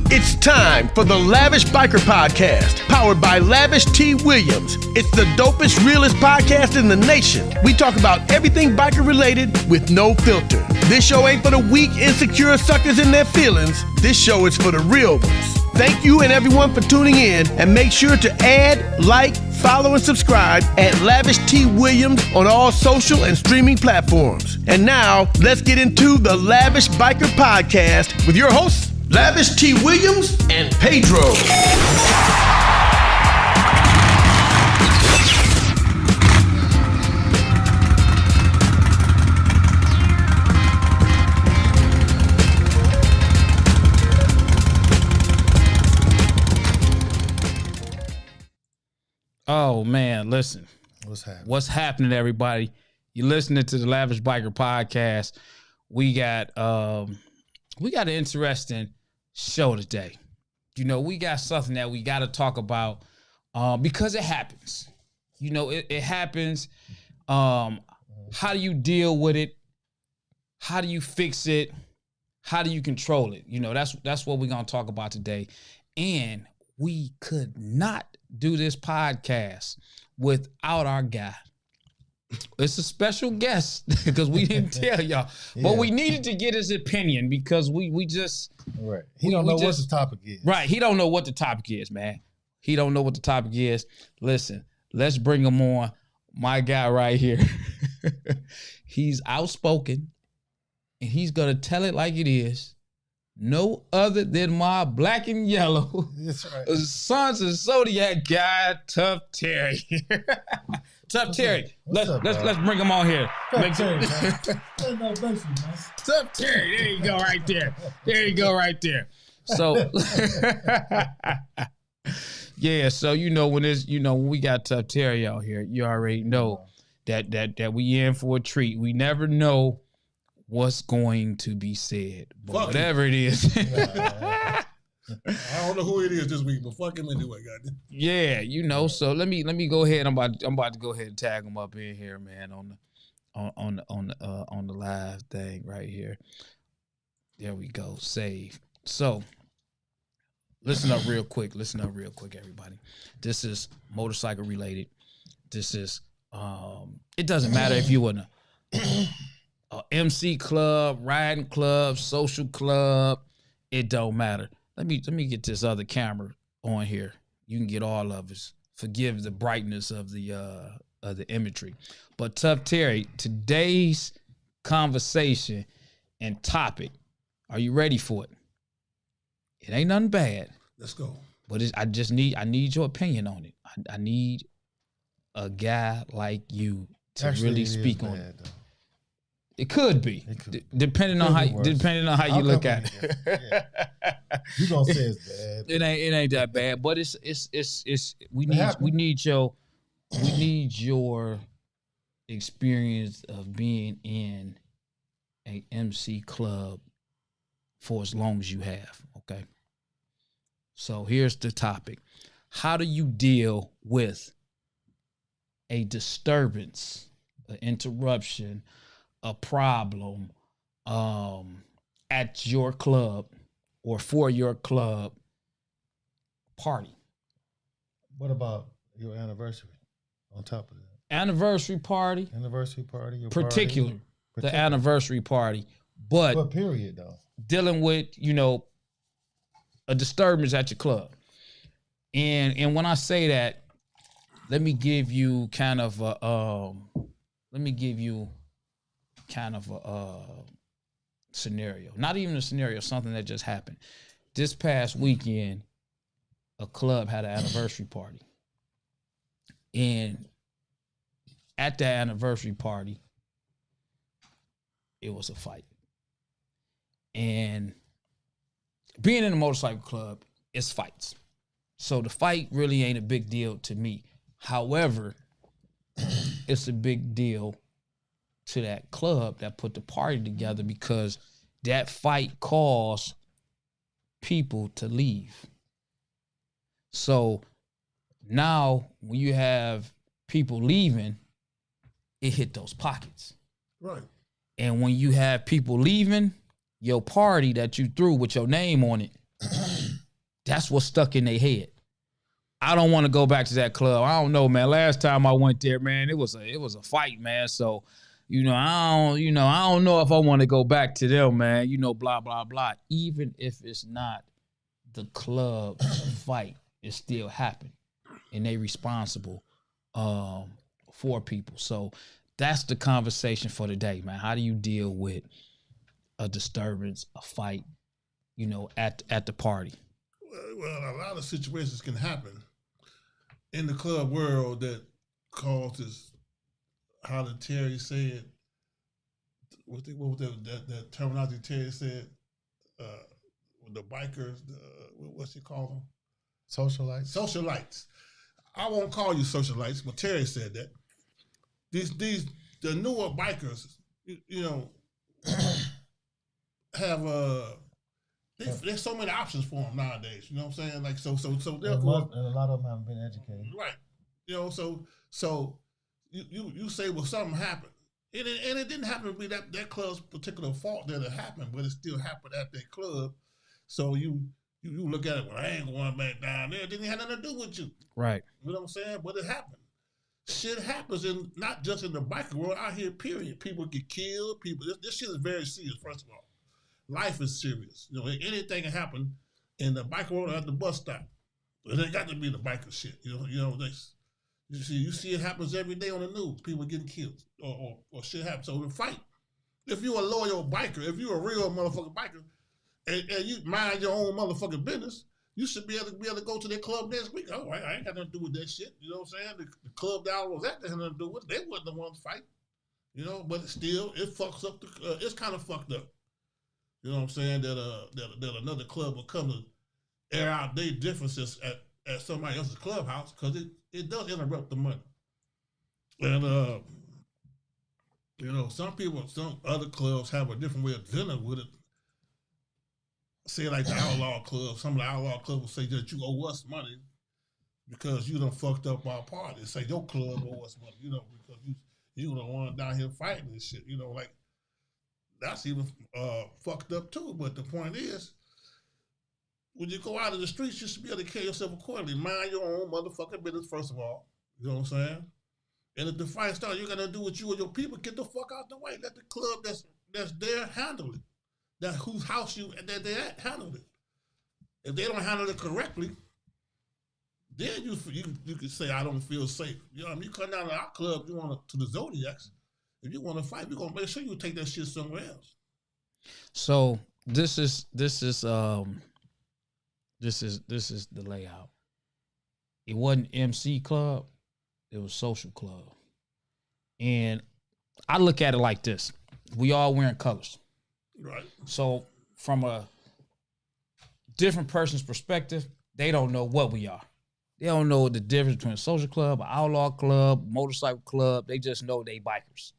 It's time for the Lavish Biker Podcast, powered by Lavish T. Williams. It's the dopest, realest podcast in the nation. We talk about everything biker related with no filter. This show ain't for the weak, insecure suckers in their feelings. This show is for the real ones. Thank you and everyone for tuning in, and make sure to add, like, follow, and subscribe at Lavish T. Williams on all social and streaming platforms. And now, let's get into the Lavish Biker Podcast with your hosts, Lavish T. Williams and Pedro. Oh man, listen. What's happening, everybody? You're listening to the Lavish Biker Podcast. We got an interesting show today. You know, we got something that we got to talk about because it happens. You know, it happens. How do you deal with it? How do you fix it? How do you control it? You know, that's what we're gonna talk about today. And we could not do this podcast without our guy. It's a special guest because we didn't tell y'all, but we needed to get his opinion because we just right. He don't know what the topic is. Right, he don't know what the topic is, man. He don't know what the topic is. Listen, let's bring him on. My guy right here. He's outspoken, and he's gonna tell it like it is. No other than my black and yellow Sons of Zodiac guy, Tough Terry. Tough Terry. Let's bring him on here. Tough Terry, Tough Terry. There you go, right there. There you go, right there. So, yeah. So when we got Tough Terry out here, you already know that we in for a treat. We never know what's going to be said, but whatever it is. I don't know who it is this week, but fuck him anyway, goddamn. Yeah, you know. So let me go ahead. I'm about to go ahead and tag him up in here, man, on the live thing right here. There we go. Save. So listen up real quick. Everybody. This is motorcycle related. This is it doesn't matter if you want to. MC club, riding club, social club, it don't matter. Let me get this other camera on here. You can get all of us. Forgive the brightness of the imagery. But Tough Terry, today's conversation and topic, are you ready for it? It ain't nothing bad. Let's go. But I need your opinion on it. I need a guy like you to really speak on it. Though. It could be, depending on how you look at it. You gonna say it's bad? It ain't that bad, but we need your experience of being in a MC club for as long as you have. Okay, so here's the topic: how do you deal with a disturbance, an interruption, a problem at your club or for your club party? What about your anniversary on top of that? Anniversary party, your particular. The anniversary party. But period though. Dealing with, a disturbance at your club. And when I say that, let me give you kind of a scenario. Not even a scenario, something that just happened. This past weekend, a club had an anniversary party. And at that anniversary party, it was a fight. And being in a motorcycle club, it's fights. So the fight really ain't a big deal to me. However, it's a big deal to that club that put the party together because that fight caused people to leave. So now when you have people leaving, it hit those pockets. Right. And when you have people leaving, your party that you threw with your name on it That's what's stuck in their head. I don't want to go back to that club. I don't know, man. Last time I went there, man, it was a fight, man. So, I don't know if I want to go back to them, man. Blah blah blah. Even if it's not the club fight, it still happened, and they responsible for people. So that's the conversation for today, man. How do you deal with a disturbance, a fight, at the party? Well, a lot of situations can happen in the club world that causes, how did Terry said, what was that terminology Terry said, the bikers, what's he call them? Socialites. Socialites. I won't call you socialites, but Terry said that. The newer bikers, have there's so many options for them nowadays. You know what I'm saying? Like so therefore, and a lot of them haven't been educated. Right. So you say, well, something happened, and it didn't happen to be that club's particular fault that it happened, but it still happened at that club. So you look at it, well, I ain't going back down there. It didn't have nothing to do with you. Right. You know what I'm saying? But it happened. Shit happens, not just in the biker world, out here, period. People get killed. This shit is very serious, first of all. Life is serious. Anything can happen in the biker world or at the bus stop. It ain't got to be the biker shit. You see it happens every day on the news. People getting killed or shit happens. So the fight. If you're a loyal biker, if you're a real motherfucking biker, and you mind your own motherfucking business, you should be able to go to their club next week. Oh, I ain't got nothing to do with that shit. You know what I'm saying? The club that I was at, they had nothing to do with it. They wasn't the ones to fight. But still, it fucks up. It's kind of fucked up. You know what I'm saying? That another club will come to air out their differences at somebody else's clubhouse, because it does interrupt the money. And some other clubs have a different way of dealing with it. Say like the outlaw club, some of the outlaw clubs will say that you owe us money because you done fucked up our party. Say your club owe us money, because you the one down here fighting this shit. Like that's even fucked up too. But the point is, when you go out in the streets, you should be able to carry yourself accordingly. Mind your own motherfucking business, first of all. You know what I'm saying? And if the fight starts, you're gonna do what you and your people, get the fuck out the way. Let the club that's there handle it. That whose house that they at handle it. If they don't handle it correctly, then you can say, I don't feel safe. You come down to our club, to the Zodiacs. If you want to fight, we're gonna make sure you take that shit somewhere else. So this is the layout. It wasn't MC club, it was social club. And I look at it like this. We all wearing colors. Right. So from a different person's perspective, they don't know what we are. They don't know the difference between a social club, an outlaw club, motorcycle club. They just know they bikers.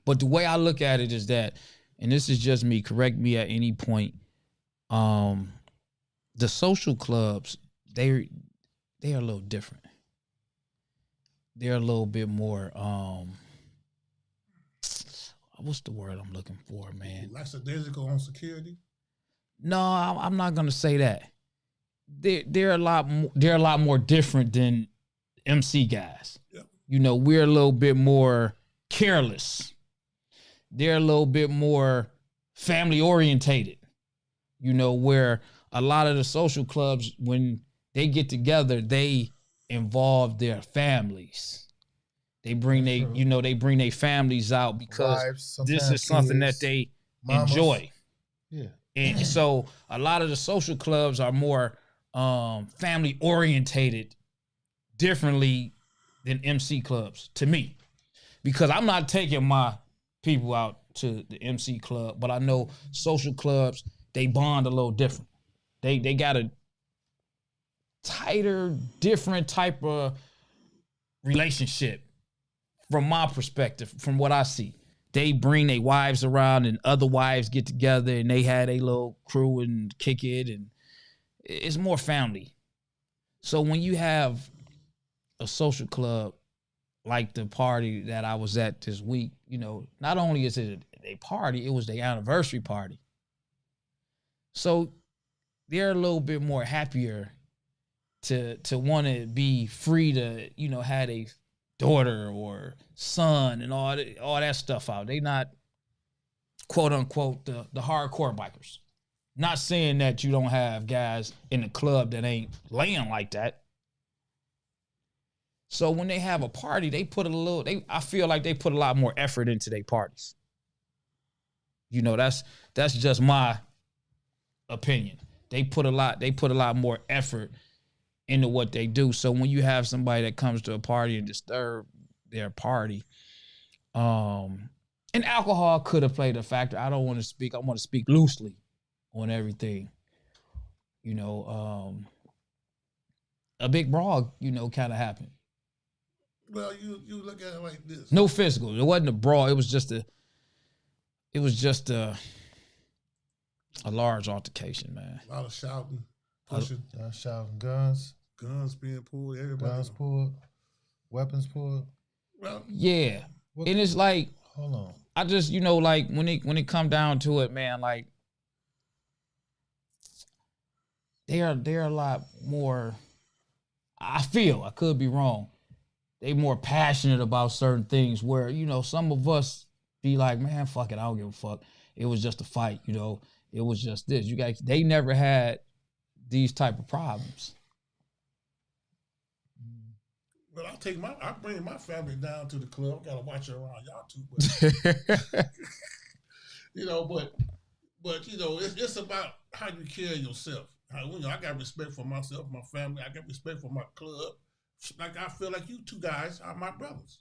But the way I look at it is that, and this is just me, correct me at any point, the social clubs, they're a little different. They're a little bit more, what's the word I'm looking for, man? Lackadaisical on security? No, I'm not gonna say that. They're a lot more different than MC guys. Yep. We're a little bit more careless. They're a little bit more family orientated. Where a lot of the social clubs, when they get together, they involve their families. They bring they bring their families out because Wives, this is something kids, that they mamas. enjoy. Yeah. And so a lot of the social clubs are more family orientated differently than MC clubs to me, because I'm not taking my people out to the MC club, but I know social clubs, they bond a little different. They got a tighter, different type of relationship from my perspective, from what I see. They bring their wives around and other wives get together and they had a little crew and kick it, and it's more family. So when you have a social club like the party that I was at this week, not only is it a party, it was the anniversary party. So they're a little bit more happier to want to be free to, you know, have a daughter or son and all that stuff out. They not, quote unquote, the hardcore bikers. Not saying that you don't have guys in the club that ain't laying like that. So when they have a party, I feel like they put a lot more effort into their parties. You know, that's just my opinion. They put a lot more effort into what they do. So when you have somebody that comes to a party and disturb their party, and alcohol could have played a factor. I want to speak loosely on everything. You know, a big brawl, you know, kind of happened. Well, you look at it like this. No physical. It wasn't a brawl. It was just a large altercation, man. A lot of shouting, pushing. Shouting, guns being pulled, everybody. Guns pulled, weapons pulled. Well, yeah. And it's like, hold on. I just, you know, like when it come down to it, man, like they're a lot more, I feel, I could be wrong, they more passionate about certain things where, you know, some of us be like, man, fuck it, I don't give a fuck. It was just a fight, you know. It was just this. You guys, they never had these type of problems. Well, I bring my family down to the club. I gotta watch it around y'all too, but you know, but you know, it's about how you carry yourself. You know, I got respect for myself, my family. I got respect for my club. Like I feel like you two guys are my brothers,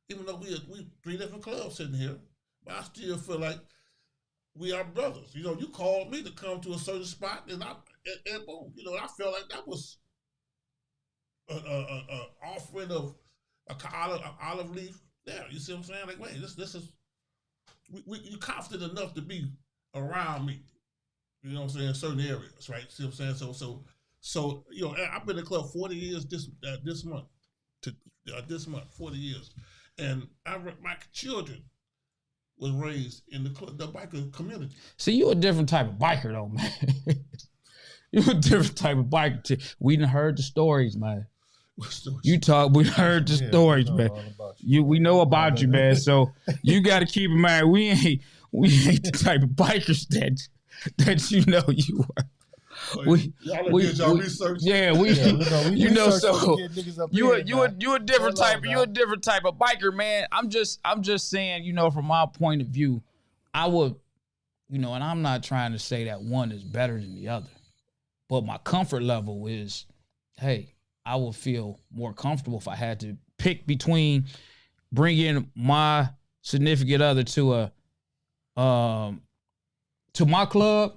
even though we 3 different clubs sitting here, but I still feel like we are brothers. You know, you called me to come to a certain spot, and boom, you know, I felt like that was an offering of an olive leaf. There, you see what I'm saying? Like, wait, this is you confident enough to be around me. You know what I'm saying? In certain areas, right? See what I'm saying? So you know, I've been in the club 40 years this month. This month, 40 years, and my children was raised in the biker community. See, you a different type of biker though, man. You a different type of biker. We done heard the stories, man. We heard the stories, man. We know about you, man. So you got to keep in mind, we ain't the type of bikers that you know you are. Y'all research. Yeah, you know, so you a different type of biker, man. I'm just saying, you know, from my point of view, I would, you know, and I'm not trying to say that one is better than the other, but my comfort level is, hey, I would feel more comfortable if I had to pick between bringing my significant other to my club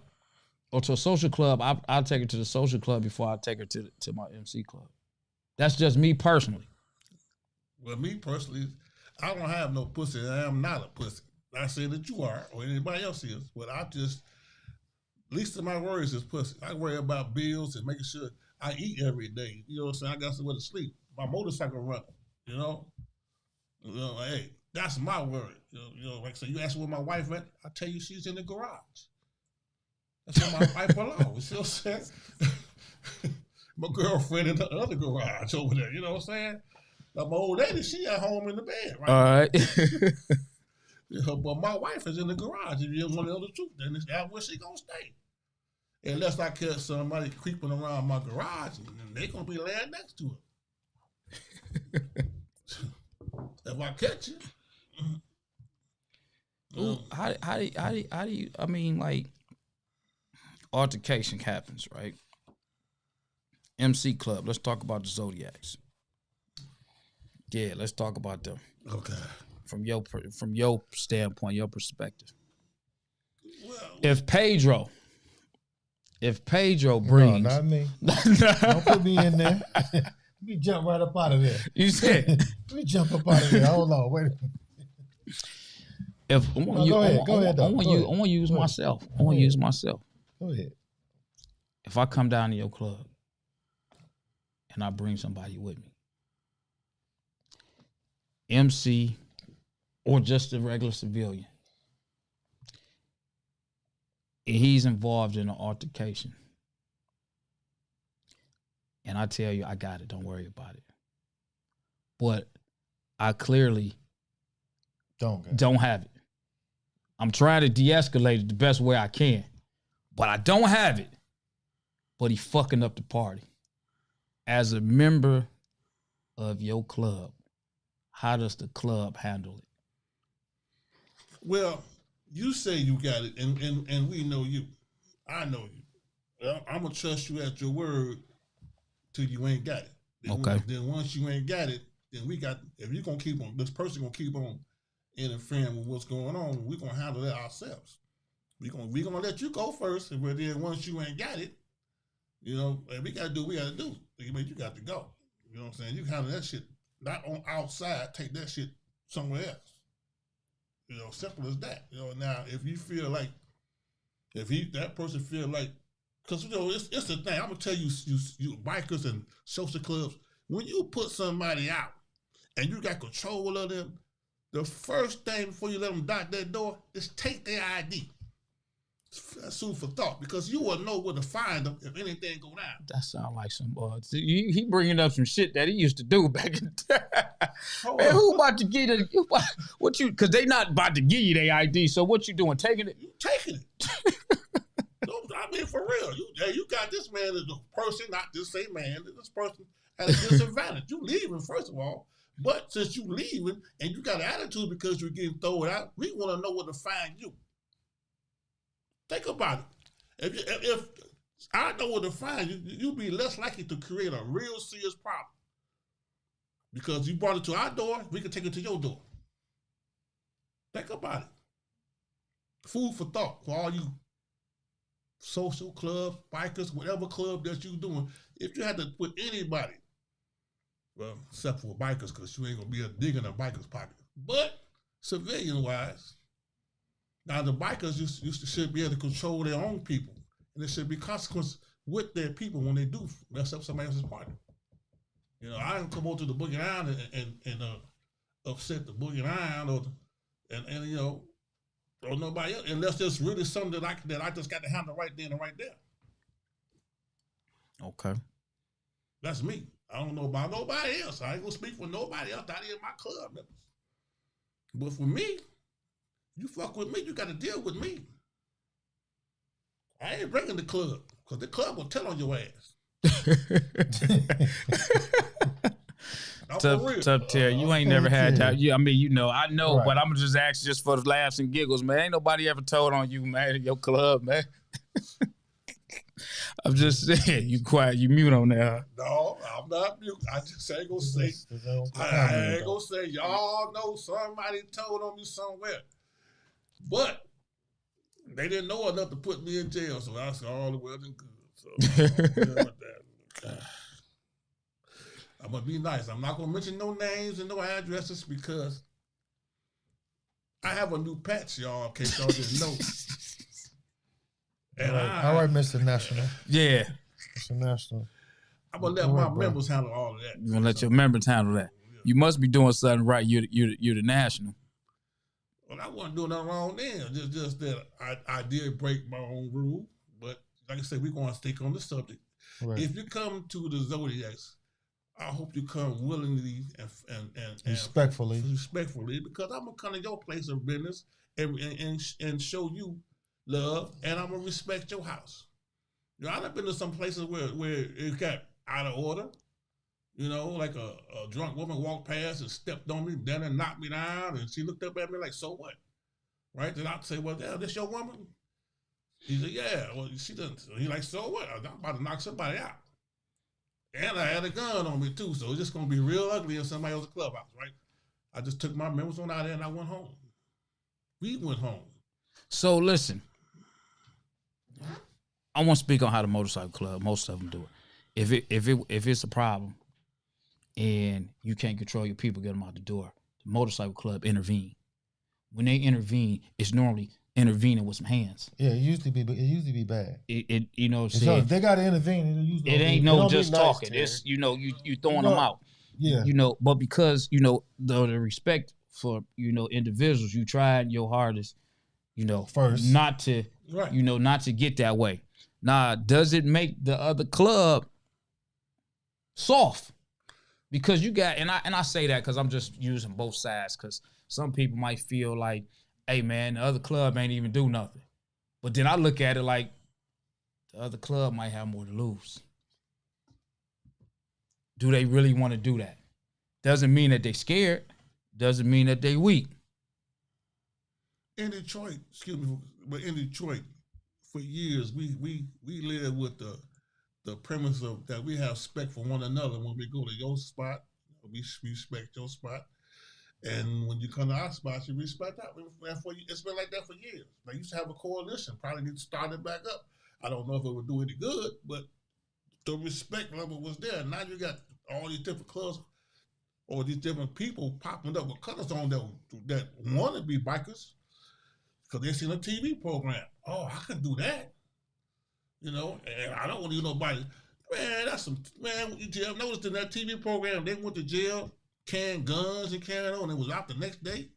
or to a social club. I'll take her to the social club before I take her to my MC club. That's just me personally. Well, me personally, I don't have no pussy. I am not a pussy. Not saying that you are or anybody else is, but I just, least of my worries is pussy. I worry about bills and making sure I eat every day. You know what I'm saying? I got somewhere to sleep. My motorcycle running, you know? Hey, that's my worry. You know, like, so you ask where my wife at, I tell you she's in the garage. That's where my wife belongs. You see what I'm saying? My girlfriend in the other garage over there, you know what I'm saying? Now, my old lady, she at home in the bed, right? All right. But my wife is in the garage. If you want to know the truth, then that's where she gonna stay. Unless I catch somebody creeping around my garage, and they gonna be laying next to it. If I catch it. Ooh, how do you, I mean, like, altercation happens, right? MC Club, let's talk about the Zodiacs. Yeah, let's talk about them. Okay. From your standpoint, your perspective. Well, If Pedro brings... No, not me. Don't put me in there. Let me jump right up out of there. You said... Let me jump up out of there. Hold on, wait a minute. I want to use myself. I want to use myself. Go ahead. If I come down to your club and I bring somebody with me, MC or just a regular civilian, and he's involved in an altercation, and I tell you, I got it, don't worry about it. But I clearly don't have it. I'm trying to de-escalate it the best way I can, but I don't have it. But he fucking up the party. As a member of your club, how does the club handle it? Well, you say you got it, and we know you. I know you. Well, I'm gonna trust you at your word till you ain't got it. Then once you ain't got it, then if you gonna keep on, this person gonna keep on interfering with what's going on, we're gonna handle that ourselves. We gonna let you go first, and then once you ain't got it, and we gotta do what we gotta do. You got to go. You know what I'm saying? You handle that shit not on outside, take that shit somewhere else. Simple as that. Now if you feel like that person feel like, because it's the thing. I'm gonna tell you bikers and social clubs, when you put somebody out and you got control of them, the first thing before you let them knock that door is take their ID. That's food for thought, because you will know where to find them if anything go down. That sound like some he bringing up some shit that he used to do back in the day. Man, who about to give you what you? Because they not about to give you their ID. So what you doing? Taking it? You taking it? No, I mean for real. You got this man as a person, not this same man. This person has a disadvantage. You leaving first of all. But since you leaving and you got an attitude because you're getting thrown out, we want to know where to find you. Think about it. If I know where to find you, you'll be less likely to create a real serious problem. Because you brought it to our door, we can take it to your door. Think about it. Food for thought for all you social clubs, bikers, whatever club that you're doing. If you had to put anybody, well, except for bikers, because you ain't going to be a dig in a biker's pocket. But civilian-wise, now the bikers should be able to control their own people. And there should be consequences with their people when they do mess up somebody else's party. I didn't come over to the Boogie Island and upset the Boogie Island or nobody else, unless there's really something that I just got to handle right then and right there. Okay. That's me. I don't know about nobody else. I ain't gonna speak for nobody else out here in my club members. But for me, you fuck with me, you gotta deal with me. I ain't bringing the club, because the club will tell on your ass. Tough Terry, you ain't never had that. I know, right. But I'm just asking just for the laughs and giggles, man. Ain't nobody ever told on you, man, in your club, man. I'm just saying, you quiet, you mute on there. No, I'm not mute. I just ain't gonna say. I ain't gonna say. Y'all know somebody told on me somewhere, but they didn't know enough to put me in jail. So I said, all the well and good. So I'm gonna be nice. I'm not gonna mention no names and no addresses because I have a new patch, y'all. In case y'all didn't know. And all right, Mr. National. Yeah. Mr. National. I'm gonna let my members handle all of that. You're gonna let your members handle that. Yeah. You must be doing something right. You're the national. Well, I wasn't doing nothing wrong then. Just that I did break my own rule. But like I said, we're gonna stick on the subject. Right. If you come to the Zodiacs, I hope you come willingly and respectfully, because I'm gonna come to your place of business and show you love, and I'm gonna respect your house. I've been to some places where it got out of order. Like a drunk woman walked past and stepped on me, then and knocked me down, and she looked up at me like, "So what?" Right? Then I'd say, "Well, damn, this your woman?" He said, "Yeah." Well, she doesn't. He like, "So what? I'm about to knock somebody out." And I had a gun on me too, so it's just gonna be real ugly in somebody else's clubhouse, right? I just took my members on out there and I went home. We went home. So listen. I want to speak on how the motorcycle club, most of them do it. If it's a problem and you can't control your people, get them out the door, the motorcycle club intervene. When they intervene, it's normally intervening with some hands. Yeah, it used to be bad. So if they got to intervene, it ain't no just talking. It's you throwing them out. Yeah. But because the respect for individuals, you tried your hardest, first not to not to get that way. Now, does it make the other club soft. Because you got, and I say that because I'm just using both sides, because some people might feel like, hey man, the other club ain't even do nothing. But then I look at it like the other club might have more to lose. Do they really want to do that? Doesn't mean that they scared. Doesn't mean that they weak. In Detroit, but in Detroit, for years we live with the premise of that we have respect for one another. When we go to your spot, we respect your spot, and when you come to our spot, you respect that. It's been like that for years. They used to have a coalition. Probably need to start it back up. I don't know if it would do any good, but the respect level was there. Now you got all these different clubs or these different people popping up with colors on that want to be bikers because they seen a TV program. Oh, I can do that. You know, and I don't want to do nobody. Man, that's some, man, you noticed in that TV program, they went to jail, carrying guns and carrying on. It was out the next day.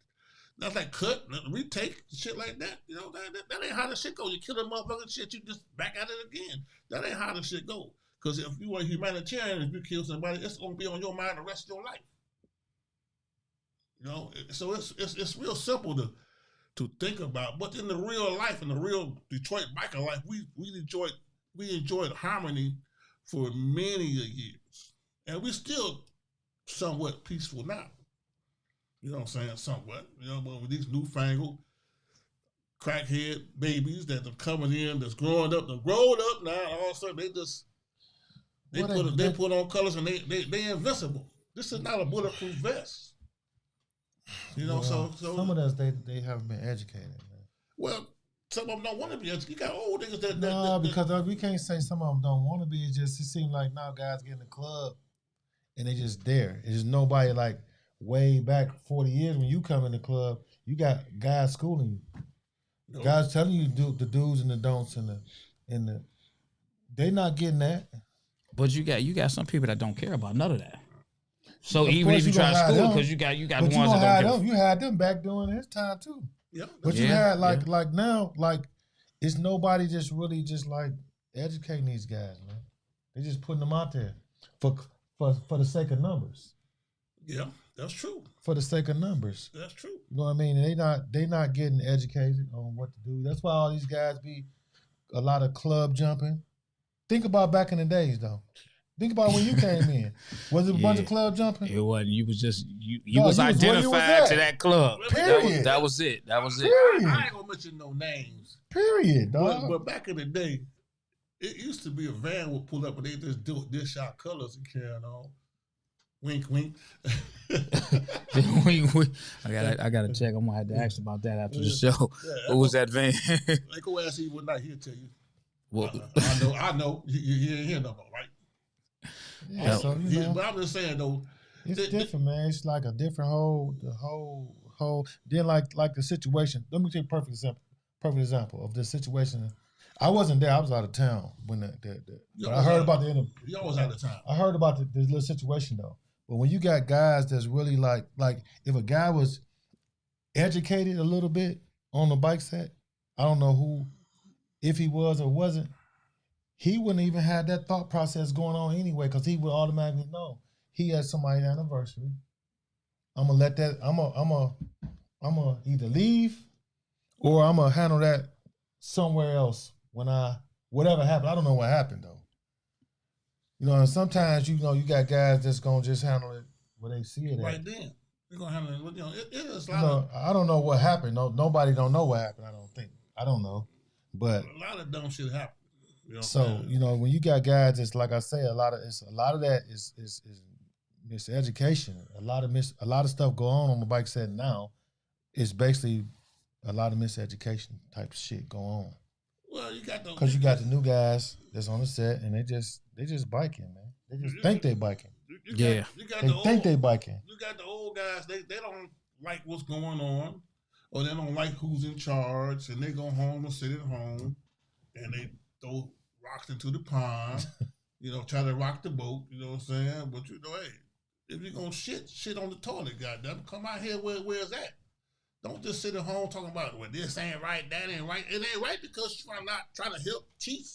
That's like cut, retake, shit like that. You know, that ain't how the shit go. You kill a motherfucker, shit, you just back at it again. That ain't how the shit go. Because if you are humanitarian, if you kill somebody, it's going to be on your mind the rest of your life. You know, so it's real simple to think about. But in the real life, in the real Detroit biker life, we enjoyed harmony for many years. And we're still somewhat peaceful now. You know what I'm saying? Somewhat. You know, but with these newfangled crackhead babies that are coming in, that's growing up now, all of a sudden they put on colors and they invincible. This is not a bulletproof vest. You know, so some of us they haven't been educated, man. Well, some of them don't want to be educated. You got old niggas that because we can't say some of them don't want to be. It seems like now guys get in the club and they just there. There's nobody like way back 40 years when you come in the club, you got guys schooling you. No. Guys telling you the do's and the don'ts and the they not getting that. But you got some people that don't care about none of that. So even if you try to school, because you got the ones that don't care. You had them back during his time too. Yeah. But you had like now, like it's nobody just really just like educating these guys, man. They just putting them out there for the sake of numbers. Yeah, that's true. For the sake of numbers. That's true. You know what I mean? And they not getting educated on what to do. That's why all these guys be a lot of club jumping. Think about back in the days though. Think about when you came in. Was it a bunch of club jumping? It wasn't. You was just you was identified to that club. Period. That was it. Period. I ain't gonna mention no names. Period, dog. But back in the day, it used to be a van would pull up and they just dish out colors and carry on. Wink, wink. wink. I gotta check. I'm gonna have to ask about that after the show. Yeah, what was that van? They go ask you one night. He'll tell you. Well, I know. You ain't hear no more, right? Yeah, so, you know, but I'm just saying though, it's different, man. It's like a different whole. Then like the situation. Let me take a perfect example of the situation. I wasn't there. I was out of town when but I heard about the end. You always out of town. I heard about this little situation though. But when you got guys that's really like if a guy was educated a little bit on the bike set, I don't know who, if he was or wasn't, he wouldn't even have that thought process going on anyway, because he would automatically know he had somebody's anniversary. I'm gonna either leave or I'm gonna handle that somewhere else when whatever happened. I don't know what happened though. You know, and sometimes you got guys that's gonna just handle it where they see it right at. then. They're gonna handle it. You know, it is a lot I don't know what happened. No, nobody don't know what happened. I don't think. I don't know, but a lot of dumb shit happened. You know, so you know, when you got guys, it's like I say, a lot of that is miseducation. A lot of stuff go on the bike set now. It's basically a lot of miseducation type of shit going on. Well, you got because you got the new guys that's on the set and they just biking, man. They just think they biking. They think they biking. You got the old guys. They don't like what's going on, or they don't like who's in charge, and they go home and sit at home, and they throw rocks into the pond. You know, try to rock the boat. You know what I'm saying? But you know, hey, if you're gonna shit on the toilet, goddamn, come out here where's that? Don't just sit at home talking about, well, this ain't right, that ain't right. It ain't right because you're not trying to help teach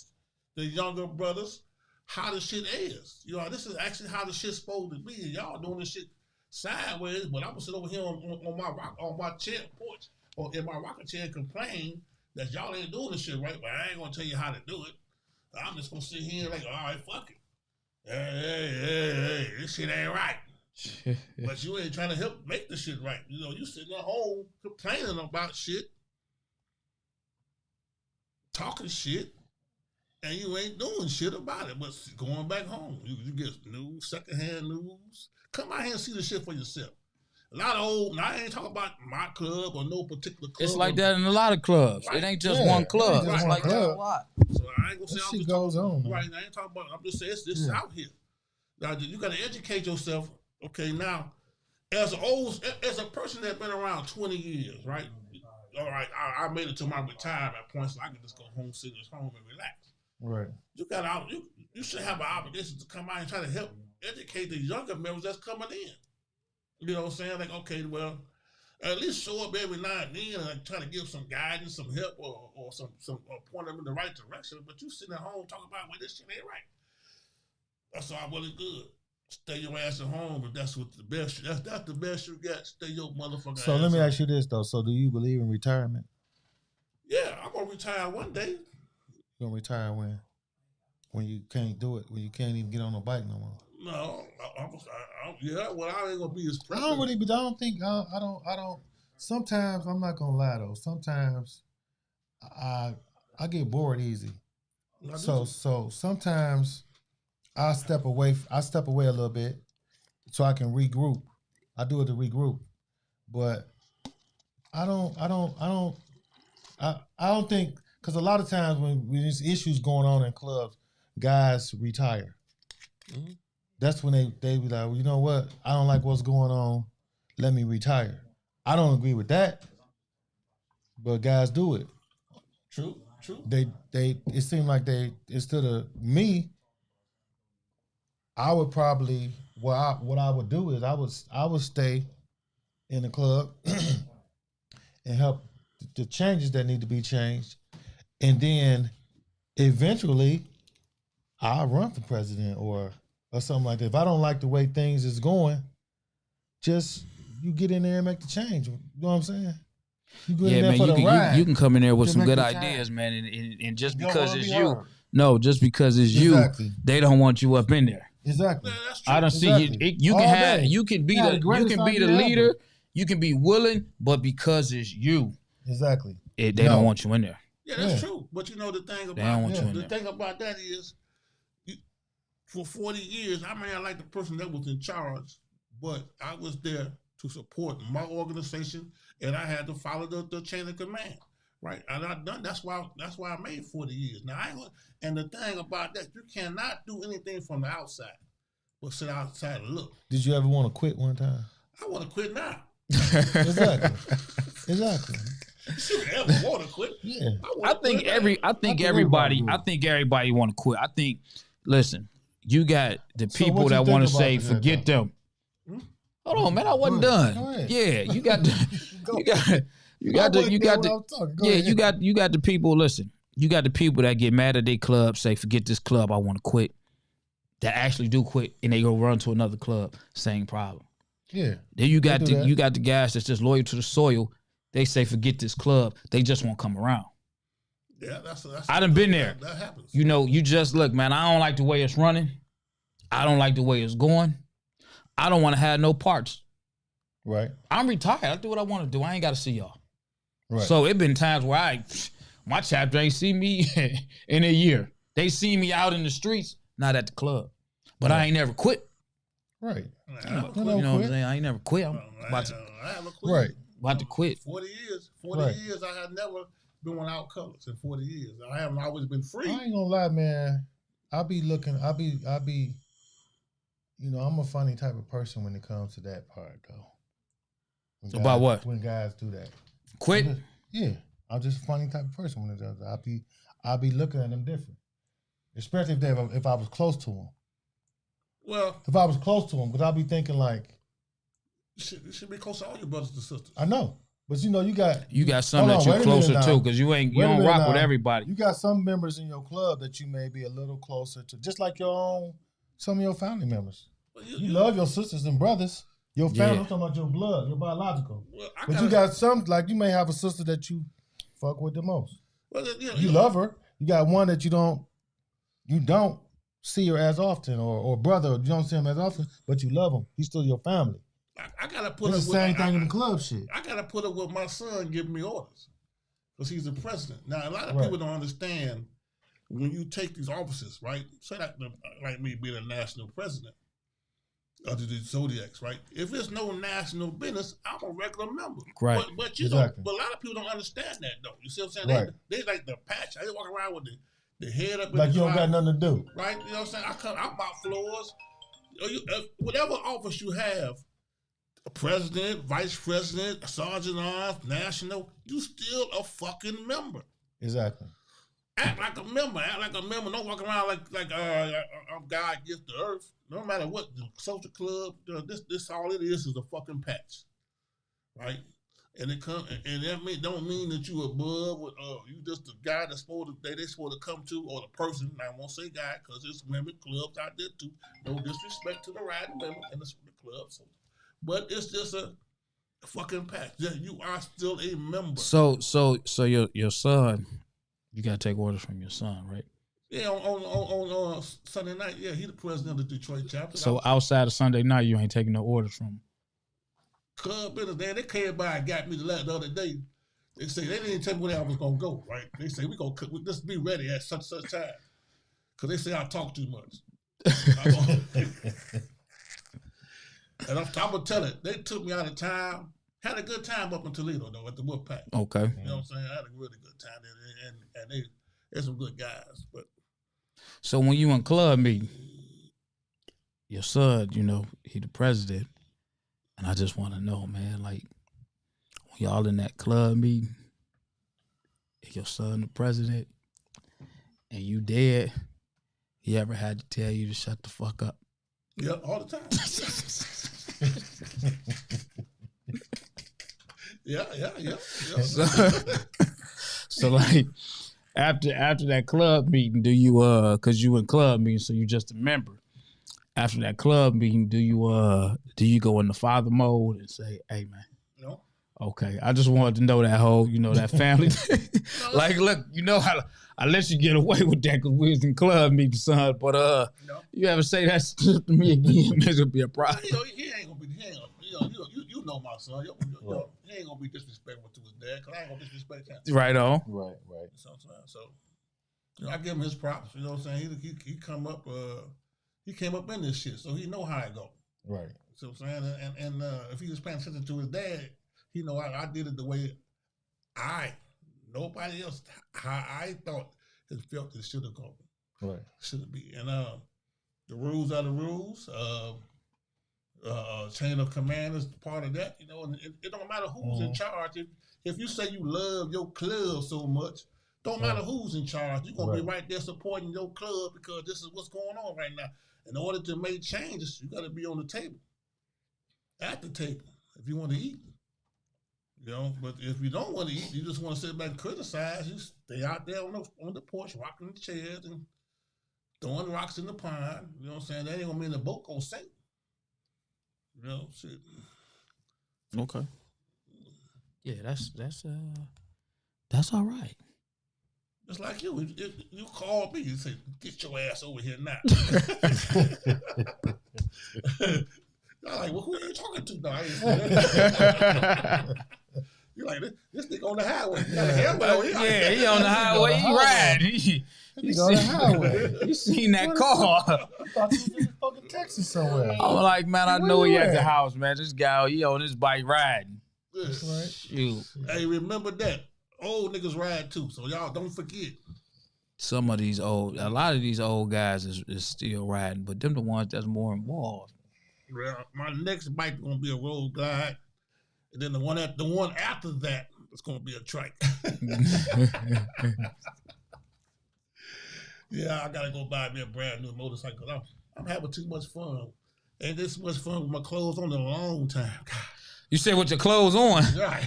the younger brothers how the shit is. You know, this is actually how the shit's supposed to be. And y'all doing this shit sideways, but I'm gonna sit over here on my chair porch or in my rocking chair and complain that y'all ain't doing this shit right, but I ain't gonna tell you how to do it. I'm just gonna sit here like, all right, fuck it. Hey, this shit ain't right. But you ain't trying to help make the shit right. You know, you sitting at home complaining about shit, talking shit, and you ain't doing shit about it, but going back home. You get news, secondhand news. Come out here and see the shit for yourself. A lot of old, now I ain't talking about my club or no particular club. It's like that in a lot of clubs. Right. It ain't just one club. It's like that a lot. So I ain't gonna say that shit goes on. Right, I ain't talking about, I'm just saying it's out here. Now you gotta educate yourself. Okay, now, as a person that's been around 20 years, right? All right, I made it to my retirement point, so I can just go home, sit at home, and relax. Right. You should have an obligation to come out and try to help educate the younger members that's coming in. You know what I'm saying? Like, okay, well, at least show up every now and then and try to give some guidance, some help, or some point them in the right direction. But you sitting at home talking about, well, this shit ain't right. That's all really good. Stay your ass at home, but that's what the best. That's the best you got. Stay your motherfucker. So let me ask you this though. So do you believe in retirement? Yeah, I'm gonna retire one day. You gonna retire when? When you can't do it? When you can't even get on a bike no more? No, well, I ain't gonna be as prepped. I don't. Sometimes I'm not gonna lie though. Sometimes I get bored easy. So sometimes I step away a little bit so I can regroup. I do it to regroup, but I don't think, because a lot of times when there's issues going on in clubs, guys retire. Mm-hmm. That's when they be like, well, you know what? I don't like what's going on. Let me retire. I don't agree with that, but guys do it. True. It seemed like instead of me, I would probably, what I would do is I would stay in the club and help the changes that need to be changed, and then eventually I'll run for president or something like that. If I don't like the way things is going, just you get in there and make the change. You know what I'm saying? You get in there for the ride. You can come in there with some good ideas, man, and just because it's you. No, just because it's you, they don't want you up in there. Exactly. Yeah, that's true. I don't see you. You can be the leader. You can be willing, but because it's you, exactly, they don't want you in there. Yeah, that's true. But you know the thing about that is, for 40 years, I may not like the person that was in charge, but I was there to support my organization, and I had to follow the chain of command. Right, and I done. That's why I made 40 years. Now and the thing about that, you cannot do anything from the outside, but sit outside and look. Did you ever want to quit one time? I want to quit now. Exactly. Should ever want to quit? Yeah. I think everybody want to quit. I think. Listen, you got the people that want to say, forget them. Hold on, man. I wasn't done. Yeah, you got the. You got the people. Listen, you got the people that get mad at their club, say, "Forget this club, I want to quit." That actually do quit, and they go run to another club. Same problem. Yeah. Then you got the guys that's just loyal to the soil. They say, "Forget this club." They just won't come around. Yeah, that's I done been there. That happens. You know, you just look, man. I don't like the way it's running. I don't like the way it's going. I don't want to have no parts. Right. I'm retired. I do what I want to do. I ain't got to see y'all. Right. So it been times where my chapter ain't see me in a year. They see me out in the streets, not at the club. But I ain't never quit. Right. You know what I'm saying? I ain't never quit. I'm about to, I haven't quit. Right. About to quit. 40 years, I had never been without colors in 40 years. I haven't always been free. I ain't gonna lie, man. I'll be, I'm a funny type of person when it comes to that part, though. About what? When guys do that. Quit? I'm just a funny type of person when it does. I'll be looking at them different, especially if I was close to them. Well, if I was close to them, because I'll be thinking like, you should be close to all your brothers and sisters. I know, But you know, you got some that you're closer to because you don't rock with everybody. You got some members in your club that you may be a little closer to, just like some of your family members. You love your sisters and brothers. Your family, I'm talking about your blood, your biological. Well, but you got some, like you may have a sister that you fuck with the most. Well, you love her. You got one that you don't see her as often, or brother, you don't see him as often, but you love him. He's still your family. I gotta put it's the same thing in the club shit. I gotta put up with my son giving me orders because he's the president. Now a lot of people don't understand when you take these offices, right? Say like me being a national president of the Zodiacs, right? If it's no national business, I'm a regular member. Right. But you know, but a lot of people don't understand that though. You see what I'm saying? Right. They like the patch. I walk around with the head up in like the you don't got nothing to do. Right? You know what I'm saying? I'm about floors. Whatever office you have, president, vice president, sergeant arms, national, you still a fucking member. Exactly. Act like a member. Don't walk around like God gives the earth. No matter what, the social club, this all it is a fucking patch, right? And it come and that don't mean that you above. You just the guy that's supposed to come to, or the person. I won't say guy because there's women clubs out there too. No disrespect to the riding women in the club. So, but it's just a fucking patch. You are still a member. So your son, you gotta take orders from your son, right? Yeah, on Sunday night, yeah, he the president of the Detroit chapter. So outside of Sunday night, you ain't taking no orders from him. Club business, they came by and got me the other day. They say they didn't tell me where I was gonna go, right? They say we gonna just be ready at such time, because they say I talk too much. And I'm gonna tell it. They took me out of town. Had a good time up in Toledo though at the Wolfpack. Okay. You know what I'm saying? I had a really good time there, and they're some good guys. But so when you in club meeting, your son, you know, he the president, and I just want to know, man, like when y'all in that club meeting, if your son the president, and you dead, he ever had to tell you to shut the fuck up? Yeah, all the time. Yeah. So like after that club meeting, do you cause you in club meeting, so you just a member. After that club meeting, do you go in the father mode and say, hey man? No. Okay. I just wanted to know that whole, that family thing. Like, look, how I let you get away with that because we was in club meeting, son. But no. You ever say that to me again, it's gonna be a problem. He ain't gonna be. You know my son. He ain't gonna be disrespectful to his dad because I ain't gonna disrespect him. Right on. Right. So I give him his props. You know what I'm saying? He come up. He came up in this shit, so he know how it go. Right. So I'm saying, and if he was paying attention to his dad, he know I did it the way nobody else, how I thought and felt it should have gone. Right. Should it be? And the rules are the rules. Chain of command is part of that, and it don't matter who's in charge. If you say you love your club so much, don't matter who's in charge. You're going to be right there supporting your club because this is what's going on right now. In order to make changes, you got to be on the table. At the table, if you want to eat. But if you don't want to eat, you just want to sit back and criticize, you stay out there on the porch, rocking the chairs and throwing rocks in the pond. You know what I'm saying? That ain't going to mean the boat going to sink. Shit. Okay. Yeah, that's all right. Just like you called me and said, "Get your ass over here now." I'm like, well, who are you talking to? No, I ain't saying that. You're like, this nigga on the highway. Yeah, he on the highway. He riding. He on the highway. You seen that car? I thought he was in fucking Texas somewhere. I'm like, man, I know he at the house, man. This guy, he on his bike riding. That's right. Shoot. Hey, remember that. Old niggas ride too, so y'all don't forget. A lot of these old guys is still riding, but them the ones that's more involved. Well, my next bike gonna be a road glide, and then the one after that is gonna be a trike. Yeah, I gotta go buy me a brand new motorcycle. I'm having too much fun. Ain't this much fun with my clothes on in a long time. God. You said with your clothes on. Right.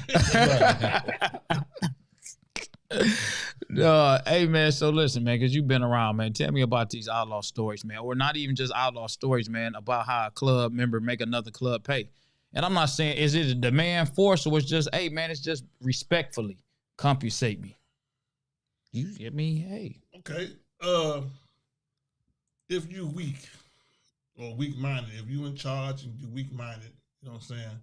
Hey man, so listen, man, because you've been around, man. Tell me about these outlaw stories, man, or not even just outlaw stories, man, about how a club member make another club pay. And I'm not saying is it a demand force or it's just, hey man, it's just respectfully compensate me. You get me? Hey. Okay. If you weak or weak-minded, if you in charge and you weak-minded, you know what I'm saying?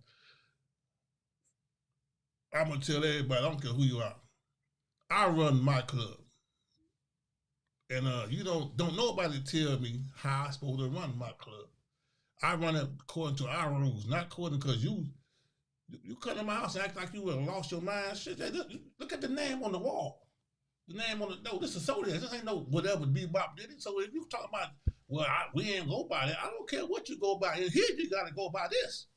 I'm gonna tell everybody, I don't care who you are. I run my club. And you don't nobody tell me how I'm supposed to run my club. I run it according to our rules, not according because you come to my house and act like you would have lost your mind. Shit, look at the name on the wall. The name on the no, this is Zodiac. This ain't no whatever Bebop did it. So if you talking about we ain't go by that, I don't care what you go by. And here you gotta go by this.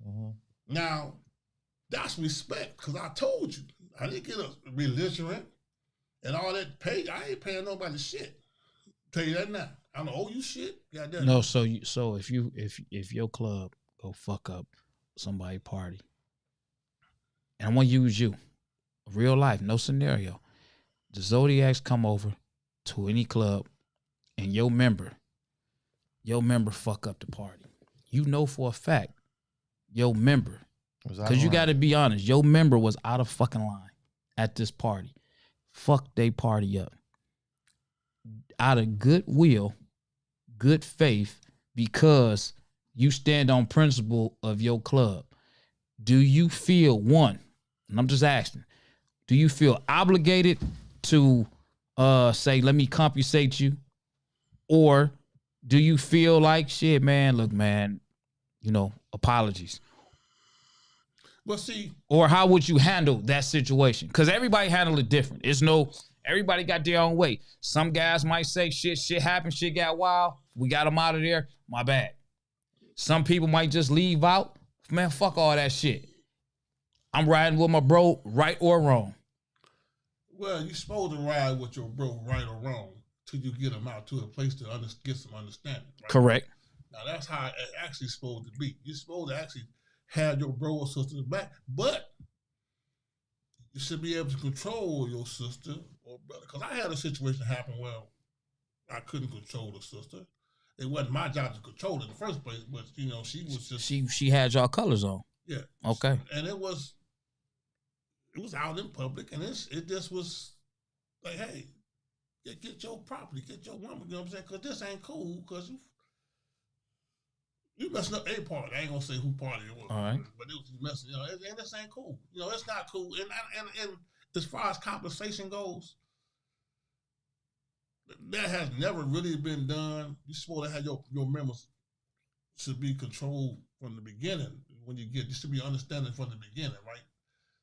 Mm-hmm. Now, that's respect, because I told you I didn't get a belligerent and all that pay. I ain't paying nobody shit. Tell you that now. I don't owe you shit. Goddamn. No, so if your club go fuck up somebody party, and I want to use you, real life, no scenario. The Zodiacs come over to any club, and your member fuck up the party. You know for a fact, your member, because you got to be honest, your member was out of fucking line at this party. Fuck they party up. Out of goodwill, good faith, because you stand on principle of your club. Do you feel, one, and I'm just asking, do you feel obligated to say, let me compensate you? Or do you feel like, shit, man, look, man, apologies? Well, see. Or how would you handle that situation? Because everybody handle it different. Everybody got their own way. Some guys might say, shit happened, shit got wild. We got them out of there, my bad. Some people might just leave out. Man, fuck all that shit. I'm riding with my bro, right or wrong. Well, you're supposed to ride with your bro, right or wrong, till you get them out to a place to get some understanding. Right? Correct. Now, that's how it actually supposed to be. You're supposed to actually have your bro or sister back, but you should be able to control your sister or brother. Because I had a situation happen where I couldn't control the sister. It wasn't my job to control it in the first place, but she was just she had y'all colors on. Yeah. Okay. And it was out in public, and it just was like, hey, get your property, get your woman. You know what I'm saying? Because this ain't cool. Because you messing up a party. I ain't gonna say who party it was. All right. But it was messing. And this ain't cool. It's not cool. And as far as compensation goes, that has never really been done. You're supposed to have your members should be controlled from the beginning. When you should be understanding from the beginning, right?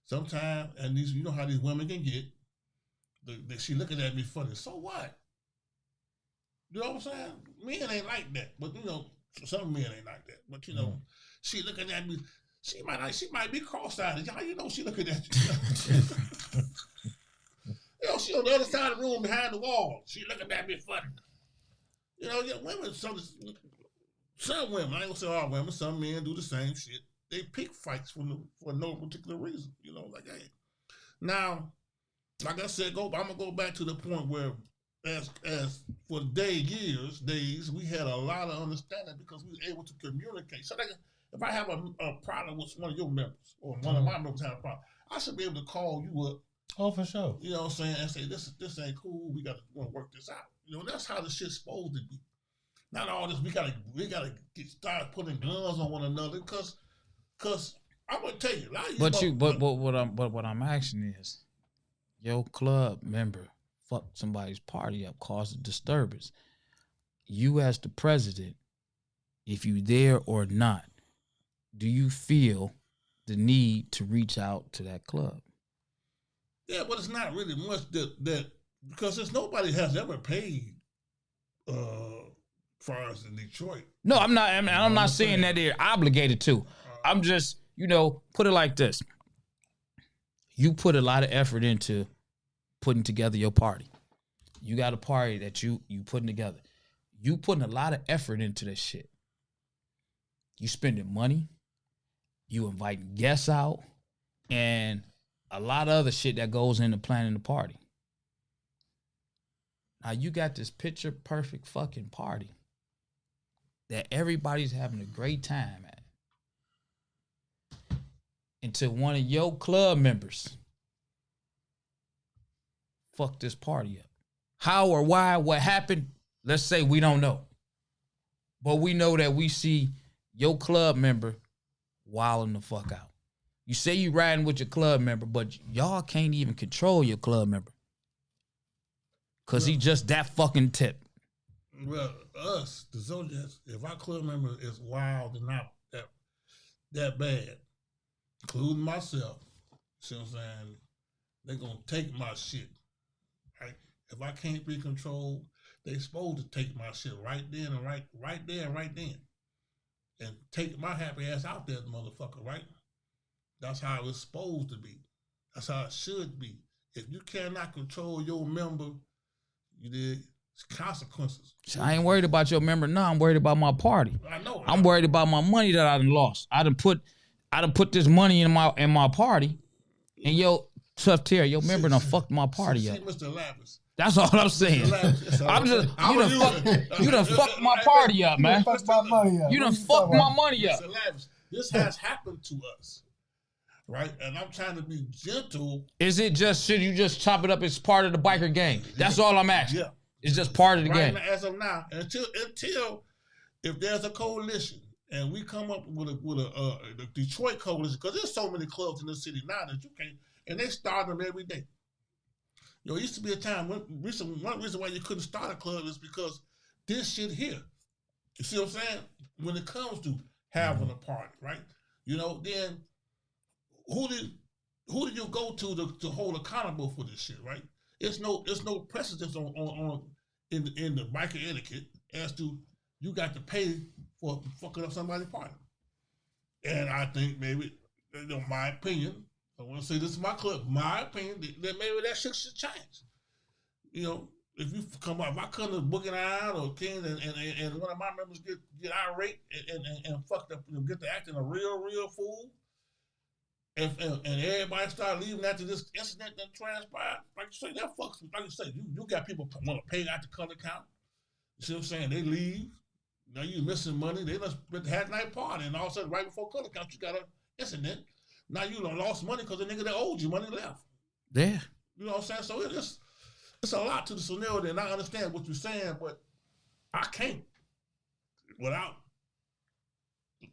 Sometimes, and you know how these women can get. She looking at me funny. So what? You know what I'm saying? Men ain't like that, but some men ain't like that. But she looking at me. She might be cross-eyed. How you know she looking at you? She on the other side of the room behind the wall. She looking at me funny. Women. Some women. I ain't gonna say all women. Some men do the same shit. They pick fights for no particular reason. Like, hey. Now, like I said, I'm gonna go back to the point where, as for days, we had a lot of understanding because we were able to communicate. So, if I have a problem with one of your members or one of my members have a problem, I should be able to call you up. Oh, for sure. You know what I'm saying? And say, this ain't cool. We got to work this out. That's how the shit's supposed to be. Not all this. We gotta start putting guns on one another because I'm gonna tell you. But what I'm asking is, your club member fucked somebody's party up, caused a disturbance. You as the president, if you there or not, do you feel the need to reach out to that club? Yeah, but it's not really much that because nobody has ever paid far as in Detroit. No, I'm not. I'm not saying that they're obligated to. I'm just, put it like this. You put a lot of effort into putting together your party. You got a party that you putting together. You putting a lot of effort into this shit. You spending money. you invite guests out, and a lot of other shit that goes into planning the party. Now you got this picture perfect fucking party that everybody's having a great time at, until one of your club members fuck this party up. How or why, what happened, let's say we don't know. But we know that we see your club member wilding the fuck out. You say you riding with your club member, but y'all can't even control your club member. Cause he just that fucking tip. Well, us, the Zodiacs, if our club member is wild and not that bad, including myself, see what I'm saying? They're gonna take my shit. Right? If I can't be controlled, they supposed to take my shit right then and right there and right then. And take my happy ass out there, motherfucker, right? That's how it's supposed to be. That's how it should be. If you cannot control your member, you did consequences. I ain't worried about your member. No, I'm worried about my party. I know. I'm worried about my money that I done lost. I done put this money in my party, and Tough Terry, your member done fucked my party up. Mr. Lavish. That's all I'm saying. You done fucked my party up, man. You done fucked my money up. Mr. Lavish, this has happened to us, right? And I'm trying to be gentle. Is it just, should you just chop it up as part of the biker game? That's all I'm asking. Yeah. It's just part of the game. As of now, until if there's a coalition and we come up with the Detroit coalition, because there's so many clubs in the city now that you can't, and they start them every day. It used to be a time one reason why you couldn't start a club is because this shit here. You see what I'm saying? When it comes to having a party, right? Then who did you go to hold accountable for this shit, right? There's no precedence on in the biker etiquette as to you got to pay for fucking up somebody's party. And I think maybe, my opinion, I want to say this is my club, my opinion, that maybe that shit should change. If you come up, if I come to Boogie Out or King and one of my members get irate and fucked up, get to acting a real fool, and everybody start leaving after this incident that transpired, like you say, that fucks. Like you say, you got people want to pay out the color count. You see what I'm saying? They leave. Now you missing money. They just had a night party, and all of a sudden, right before color count, you got an incident. Now you done lost money because the nigga that owed you money left. Yeah. You know what I'm saying? So it's a lot to the scenario, and I understand what you're saying, but I can't without.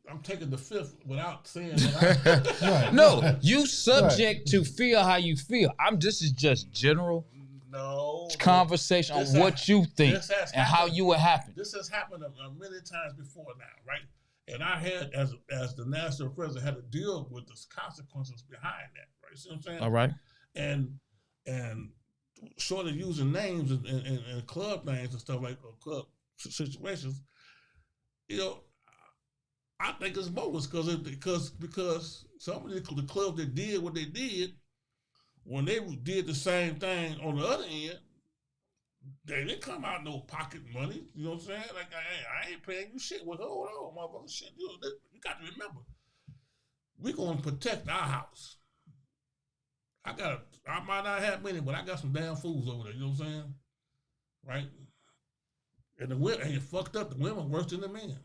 I'm taking the fifth without saying that. No, you subject to feel how you feel. This is just general conversation on what you think and how you would happen. This has happened many times before now, right? And I had, as the national president, had to deal with the consequences behind that, right? See what I'm saying? All right. And short of using names and club names and stuff like club situations, I think it's bogus because some of the clubs that did what they did, when they did the same thing on the other end, they didn't come out no pocket money. You know what I'm saying? Like, I ain't paying you shit. Well, hold on, motherfucker, shit. You got to remember, we're going to protect our house. I might not have many, but I got some damn fools over there. You know what I'm saying? Right? And the women ain't fucked up. The women worse than the men.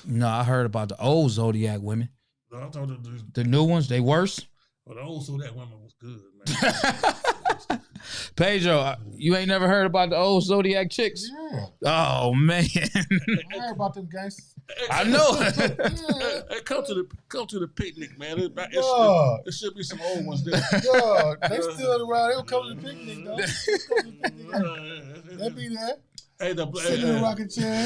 No, I heard about the old Zodiac women. No, I told you the new ones, they worse? Well, the old Zodiac women was good, man. Pedro, you ain't never heard about the old Zodiac chicks? Yeah. Oh, man. I heard about them guys. I know. Hey, come to the picnic, man. It should be some old ones there. Yo, they still around. They'll come to the picnic, though. They'll be there. Hey, sitting in a rocking chair.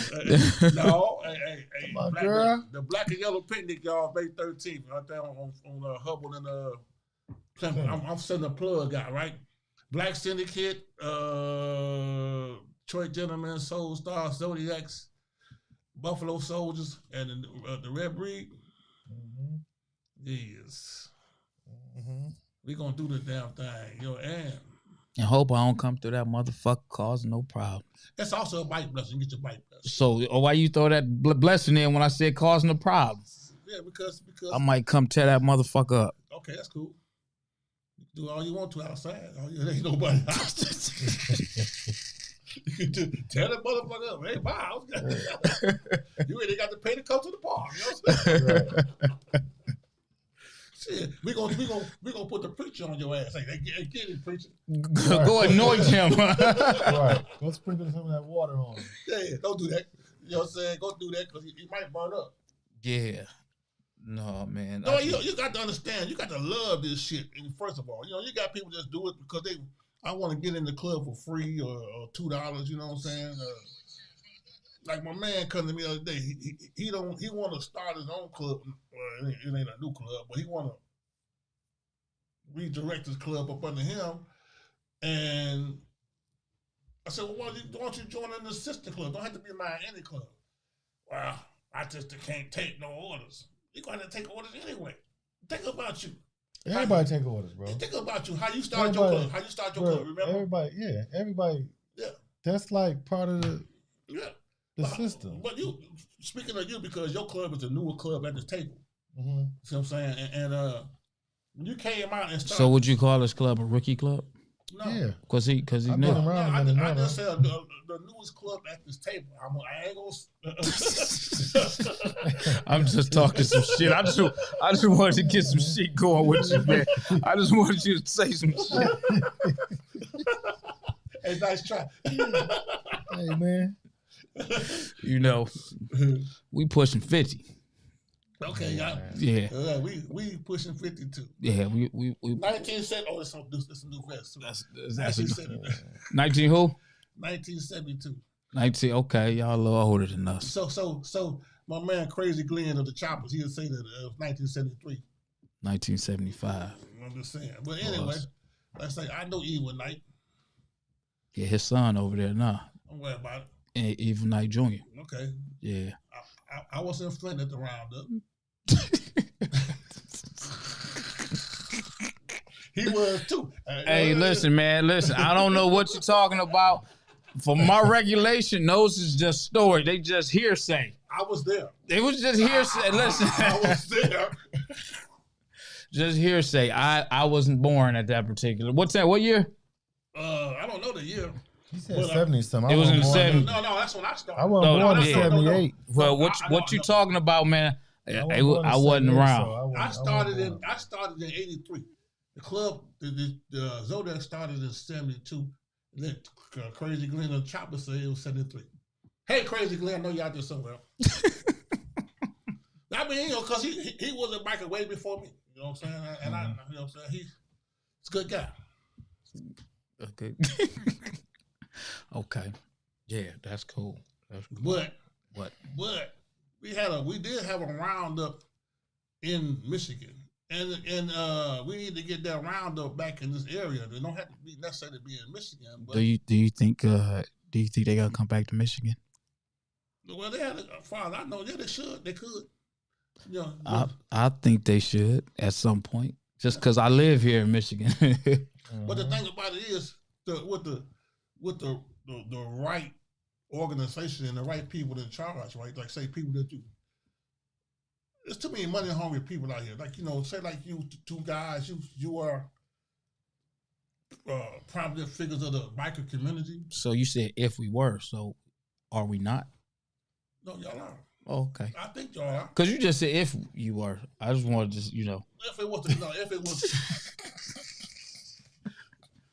The black and yellow picnic, y'all, May 13th, right there on Hubble and I'm sending a plug out, right? Black Syndicate, Detroit Gentlemen, Soul Star, Zodiacs, Buffalo Soldiers, and the Red Breed. Mm-hmm. Yes. Mm-hmm. We gonna do the damn thing, and hope I don't come through that motherfucker causing no problem. That's also a bike blessing. You get your bike blessing. So why you throw that blessing in when I said causing a problem? Yeah, because I might come tear that motherfucker up. Okay, that's cool. You can do all you want to outside. There ain't nobody out. You can tear that motherfucker up. Hey, my house. You ain't got to pay to come to the park. You know what I'm saying? Right. Shit, we gonna put the preacher on your ass. Hey, get him, preacher. Right. Go anoint him. Right. Go sprinkle some of that water on him. Yeah, don't do that. You know what I'm saying? Go do that because he might burn up. Yeah. No, man. No, you got to understand. You got to love this shit. And first of all, you got people just do it because I want to get in the club for free or $2. You know what I'm saying? Like my man come to me the other day. He want to start his own club. Well, it ain't a new club, but he want to redirect his club up under him. And I said, well, why don't you join in the sister club? Don't have to be any club. Well, I just can't take no orders. You're going to take orders anyway. Think about you. Everybody take orders, bro. Think about you. How you start your club. How you start your club, remember? Everybody. Yeah. That's like part of the system. But you, speaking of you, because your club is a newer club at the table. Mm-hmm. See what I'm saying? And when you came out and started. So would you call this club a rookie club? No. Yeah. Because he knew. I just said the newest club at this table. I ain't gonna. I'm just talking some shit. I just wanted to get some shit going with you, man. I just wanted you to say some shit. Hey, nice try. Hey, man. We pushing 50. Okay, y'all. Yeah. We pushing 52. Yeah, we 1970. Oh, it's a new vest. That's 19 who? 1972. 19. Okay, y'all a little older than us. So my man Crazy Glenn of the Choppers, he'll say that it was 1973. 1975. I'm just saying. But anyway, let's say I know Evil Knight. Yeah, his son over there now. Don't worry about it. And Evil Knight Jr. Okay. Yeah. I was in Flint at the roundup. He was too. Hey, listen, man. Listen, I don't know what you're talking about. For my regulation, those is just story. They just hearsay. I was there. It was just hearsay. Listen. I was there. Just hearsay. I wasn't born at that particular. What's that? What year? I don't know the year. He said 70 something. It was in the 70s. No, that's when I started. I wasn't born in 78. Well, what you talking about, man? I wasn't around. I started in 83. The club, the Zodiac started in 72. And then Crazy Glenn and Chopper said it was 73. Hey, Crazy Glenn, I know you out there somewhere. I mean, because he was a biker way before me. You know what I'm saying? And I, you know what I'm saying? He's a good guy. Okay. Okay. Yeah, that's cool. But we did have a roundup in Michigan. And we need to get that roundup back in this area. They don't have to be necessarily be in Michigan. But do you think they gotta come back to Michigan? Well, they had, as far as I know, yeah, they should. They could. Yeah. I think they should at some point. Just because I live here in Michigan. But the thing about it is, with the right organization and the right people in charge, right? Like say people that you. There's too many money hungry people out here. Like, say like you two guys, you are prominent figures of the biker community. So you said if we were, so are we not? No, y'all are. Oh, okay. I think y'all are. Because you just said if you were. I just wanted to, If it was.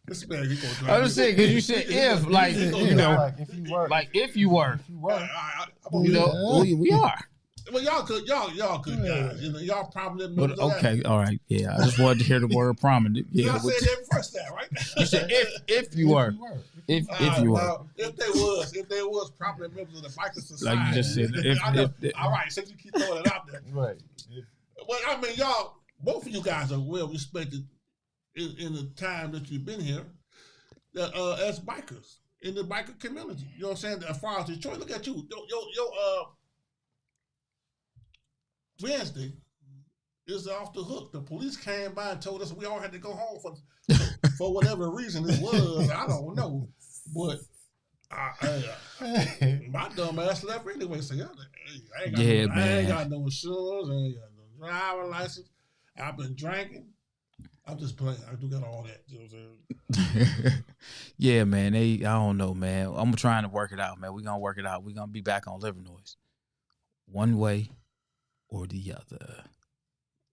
This man, he gonna drive. I was saying because you said if, like, if you were. like if you were. We are. Well, y'all good guys. Y'all prominent members. Okay, all right, yeah. I just wanted to hear the word prominent. Yeah, I said that first time, right? You said if you were. If you were. If they was prominent members of the biker society. Like you just said. All right, since you keep throwing it out there. Right. Well, I mean, y'all, both of you guys are well respected in the time that you've been here as bikers in the biker community. You know what I'm saying? As far as Detroit, look at you. Your Wednesday is off the hook. The police came by and told us we all had to go home for whatever reason it was. I don't know. But My dumb ass left anyway. So I ain't got no insurance. I ain't got no driver license. I've been drinking. I'm just playing. I do got all that. You know what I'm saying? Yeah, man. I don't know, man. I'm trying to work it out, man. We're gonna work it out. We're gonna be back on Liver Noise, one way or the other.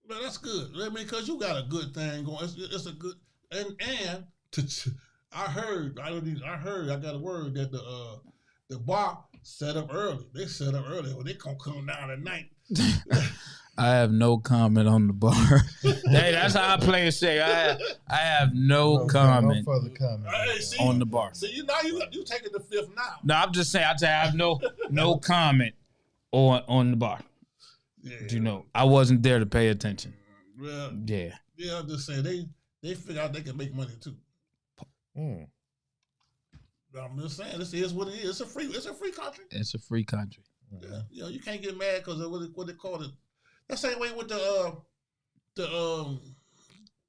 But that's good. I mean, because you got a good thing going. It's a good and I heard. I got a word that the bar set up early. They set up early. Well, they gonna come down at night. I have no comment on the bar. Hey, that's how I play it. Say I have no comment. No further comment on the bar. See, you taking the fifth now. No, I'm just saying. I have no comment on the bar. Yeah. You know, I wasn't there to pay attention. Well, yeah. I'm just saying they figure out they can make money too. I'm just saying this is what it is. It's a free country. It's a free country. Yeah, you know, you can't get mad because of what they call it. That same way with the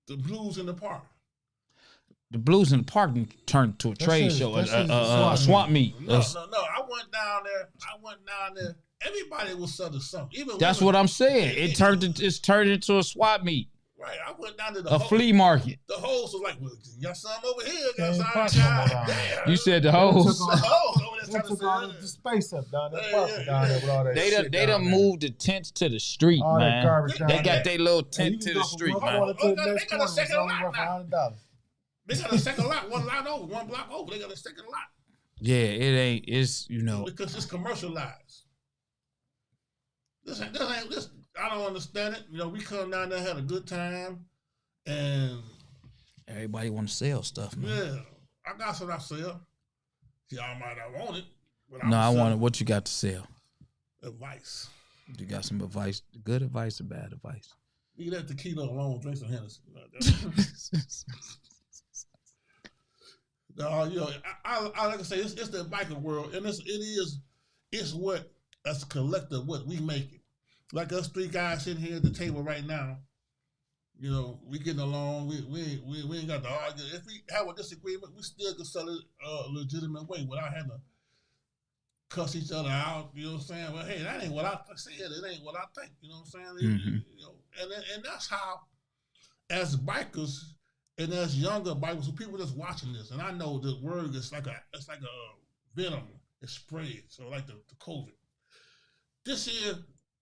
blues in the park. The blues in the park turned to a trade show, a swamp meet. No. I went down there. Everybody was selling something. Even that's what I'm saying. It's turned into a swap meet. Right. I went down to a flea market. The host was like, "Well, you got something over here." You said the host. They took all the space up down there. Down there with all that shit. They done moved the tents to the street, all man. They got their little tent to the street, man. They got a second lot now. They got a second lot, one block over. They got a second lot. Yeah, it ain't. It's because it's commercialized. This. I don't understand it. You know, we come down there, had a good time, and everybody want to sell stuff, man. Yeah, I got some I sell. Y'all might not want it. But I want it. What you got to sell? Advice. You got some advice? Good advice or bad advice? Leave that tequila alone. Drink some Hennessy. No, you know, I like I say, it's the biker world, and it's what as a collective what we make it. Like us three guys sitting here at the table right now, you know, we getting along. We ain't got to argue. If we have a disagreement, we still can sell it a legitimate way without having to cuss each other out. You know what I'm saying? Well, hey, that ain't what I said. It ain't what I think. You know what I'm saying? Mm-hmm. You know, and that's how, as bikers and as younger bikers, people just watching this, and I know the word is like a venom. It spreads, so like the COVID. This here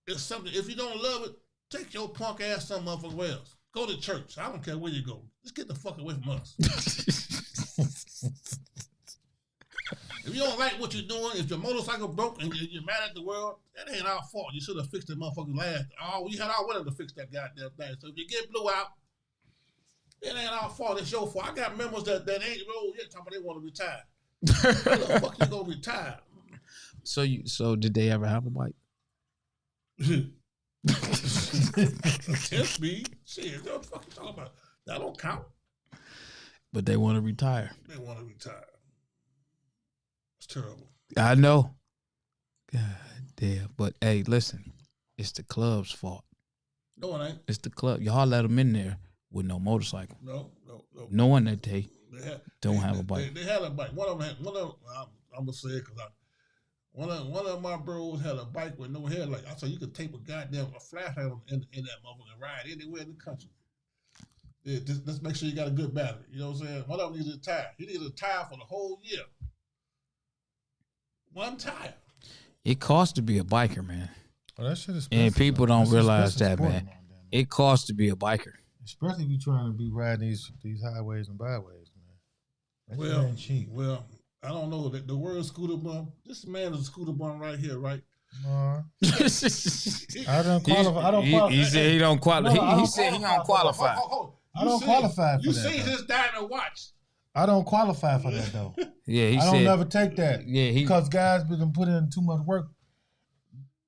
is something. If you don't love it, take your punk ass some motherfucker else. Go to church. I don't care where you go. Just get the fuck away from us. If you don't like what you're doing, if your motorcycle broke and you're mad at the world, that ain't our fault. You should have fixed that motherfucker last. Oh, we had our winner to fix that goddamn thing. So if you get blew out, it ain't our fault. It's your fault. I got members that ain't rolled yet talking about they want to retire. How the fuck you gonna retire? So did they ever have a bike? Test me. Shit, what the fuck you talking about? That don't count. But they want to retire. They want to retire. It's terrible. I know. God damn. But hey, listen, it's the club's fault. No, it ain't. It's the club. Y'all let them in there with no motorcycle. No. Knowing that they don't have a bike. They had a bike. One of them, I'm gonna say it because one of my bros had a bike with no headlight. I said you could tape a flashlight in that motherfucker and ride anywhere in the country. Yeah, just make sure you got a good battery. You know what I'm saying? One of them needed a tire. He needed a tire for the whole year. One tire. It costs to be a biker, man. Oh, that shit is expensive. And people don't realize that, man. It costs to be a biker. Especially if you're trying to be riding these highways and byways, man. That shit ain't cheap. Well, I don't know that the word scooter bum. This man is a scooter bum right here, right? I don't qualify. He said he don't qualify. He said he don't qualify. I don't qualify for that. You see his diamond watch. I don't qualify for that though. Yeah, he said. I don't never take that. Yeah, because guys been putting in too much work.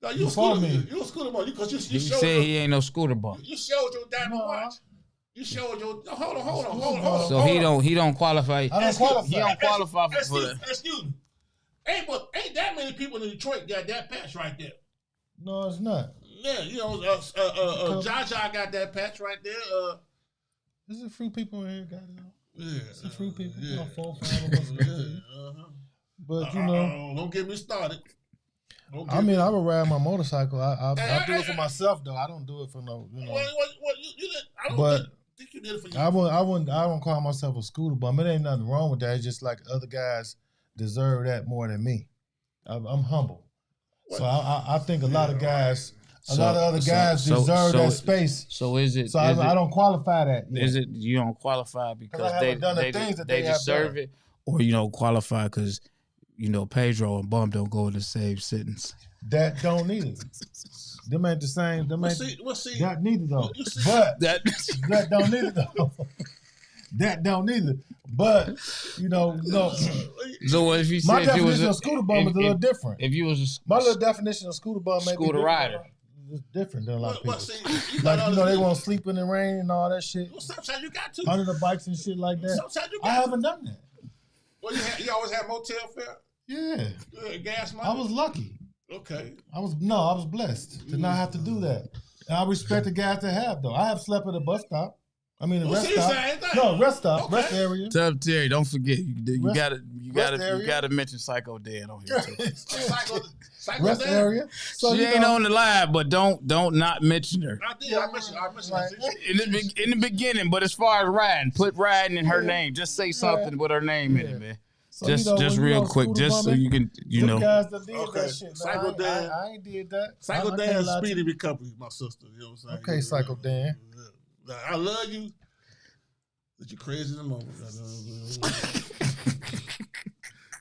No, you a scooter bum. Because you showed said he ain't no scooter bum. You showed your diamond watch. You showed your hold on. So he don't qualify. I don't qualify. He don't qualify for that. Excuse me. Ain't that many people in Detroit got that patch right there? No, it's not. Yeah, you know, Jaja got that patch right there. There's a few people in here, goddamn. Yeah, it's a few people. Yeah. 4 or 5 of us. But you know, don't get me started. I mean, I would ride my motorcycle. I do it for myself though. I don't do it for no, you know. I don't think you did it for you. I don't call myself a scooter bum. It ain't nothing wrong with that. It's just like other guys deserve that more than me. I'm humble. So I think a lot of guys, a lot of other guys deserve that space. So is it? So I don't qualify that yet. Is it you don't qualify because they deserve it, or you don't qualify because you know Pedro and Bum don't go in the same sentence? That don't need it. Them ain't the same. Them ain't that neither though. But that don't need it though. That don't either. But you know, no. So if you said my definition of scooter bum is a little different. If you was my little definition of scooter bum, scooter rider, is different than a lot of people. Like you know, they want to sleep in the rain and all that shit. Well, sometimes you got to under the bikes and shit like that. Sometimes you got I haven't done that. Well, you always have motel fare. Yeah, gas money. I was lucky. Okay. I was blessed to not have to do that. And I respect the guys that have though. I have slept at a bus stop. I mean, rest stop. No, rest stop, rest area. Tell Terry, don't forget you gotta mention Psycho Dan on here too. Psycho rest Dan. Area. So she ain't on the live, but don't not mention her. I did. I mentioned her. In the beginning, but as far as riding, put riding in her name. Just say something with her name in it, man. So, just real quick, just so you can, you know. Guys that did that shit, Psycho Dan. I ain't did that. Psycho Dan is speedy recovery, my sister. You know what I'm saying? Okay, Psycho Dan. I love you, but you're crazy in the moment.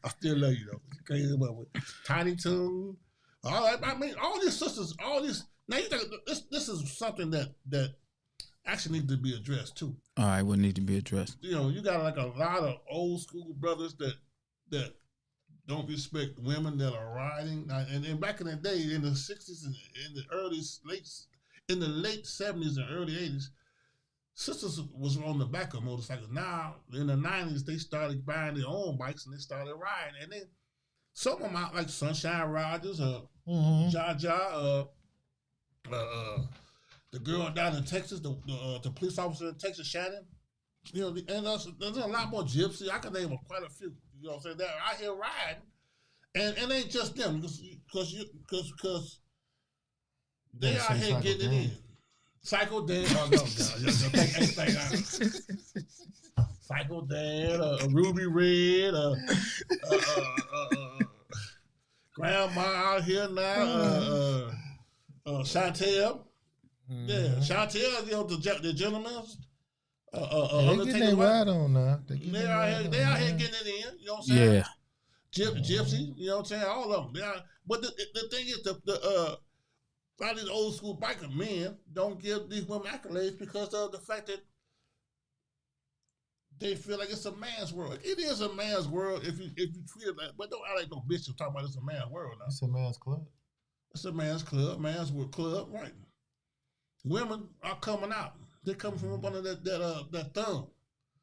I still love you though. You're crazy in the moment. Tiny Toon. I mean, all these sisters, all these. Now you think this is something that actually needs to be addressed too. All right, what need to be addressed? You know, you got like a lot of old school brothers that don't respect women that are riding. And back in the day, in the 60s and in the late 70s and early 80s, sisters was on the back of motorcycles. Now, in the 90s, they started buying their own bikes and they started riding. And then some of them out like Sunshine Rogers, Jaja, the girl down in Texas, the police officer in Texas, Shannon. You know, and there's a lot more gypsy. I can name quite a few. You know what I'm saying? They're out here riding. And it ain't just them, because they out here getting it in. Psycho Dan, Psycho Dan, Ruby Red, Grandma out here now, Chantel. Yeah, Chantel, you know, the gentlemen. They getting their ride on now. They out here getting it in, you know what I'm saying? Yeah. Gypsy, you know what I'm saying? All of them. But the thing is, a lot of these old school biker men don't give these women accolades because of the fact that they feel like it's a man's world. It is a man's world if you treat it like, but don't act like no bitch talking about it's a man's world now. It's a man's club. It's a man's club, man's world club, right? Women are coming out. They're coming from up under that thumb.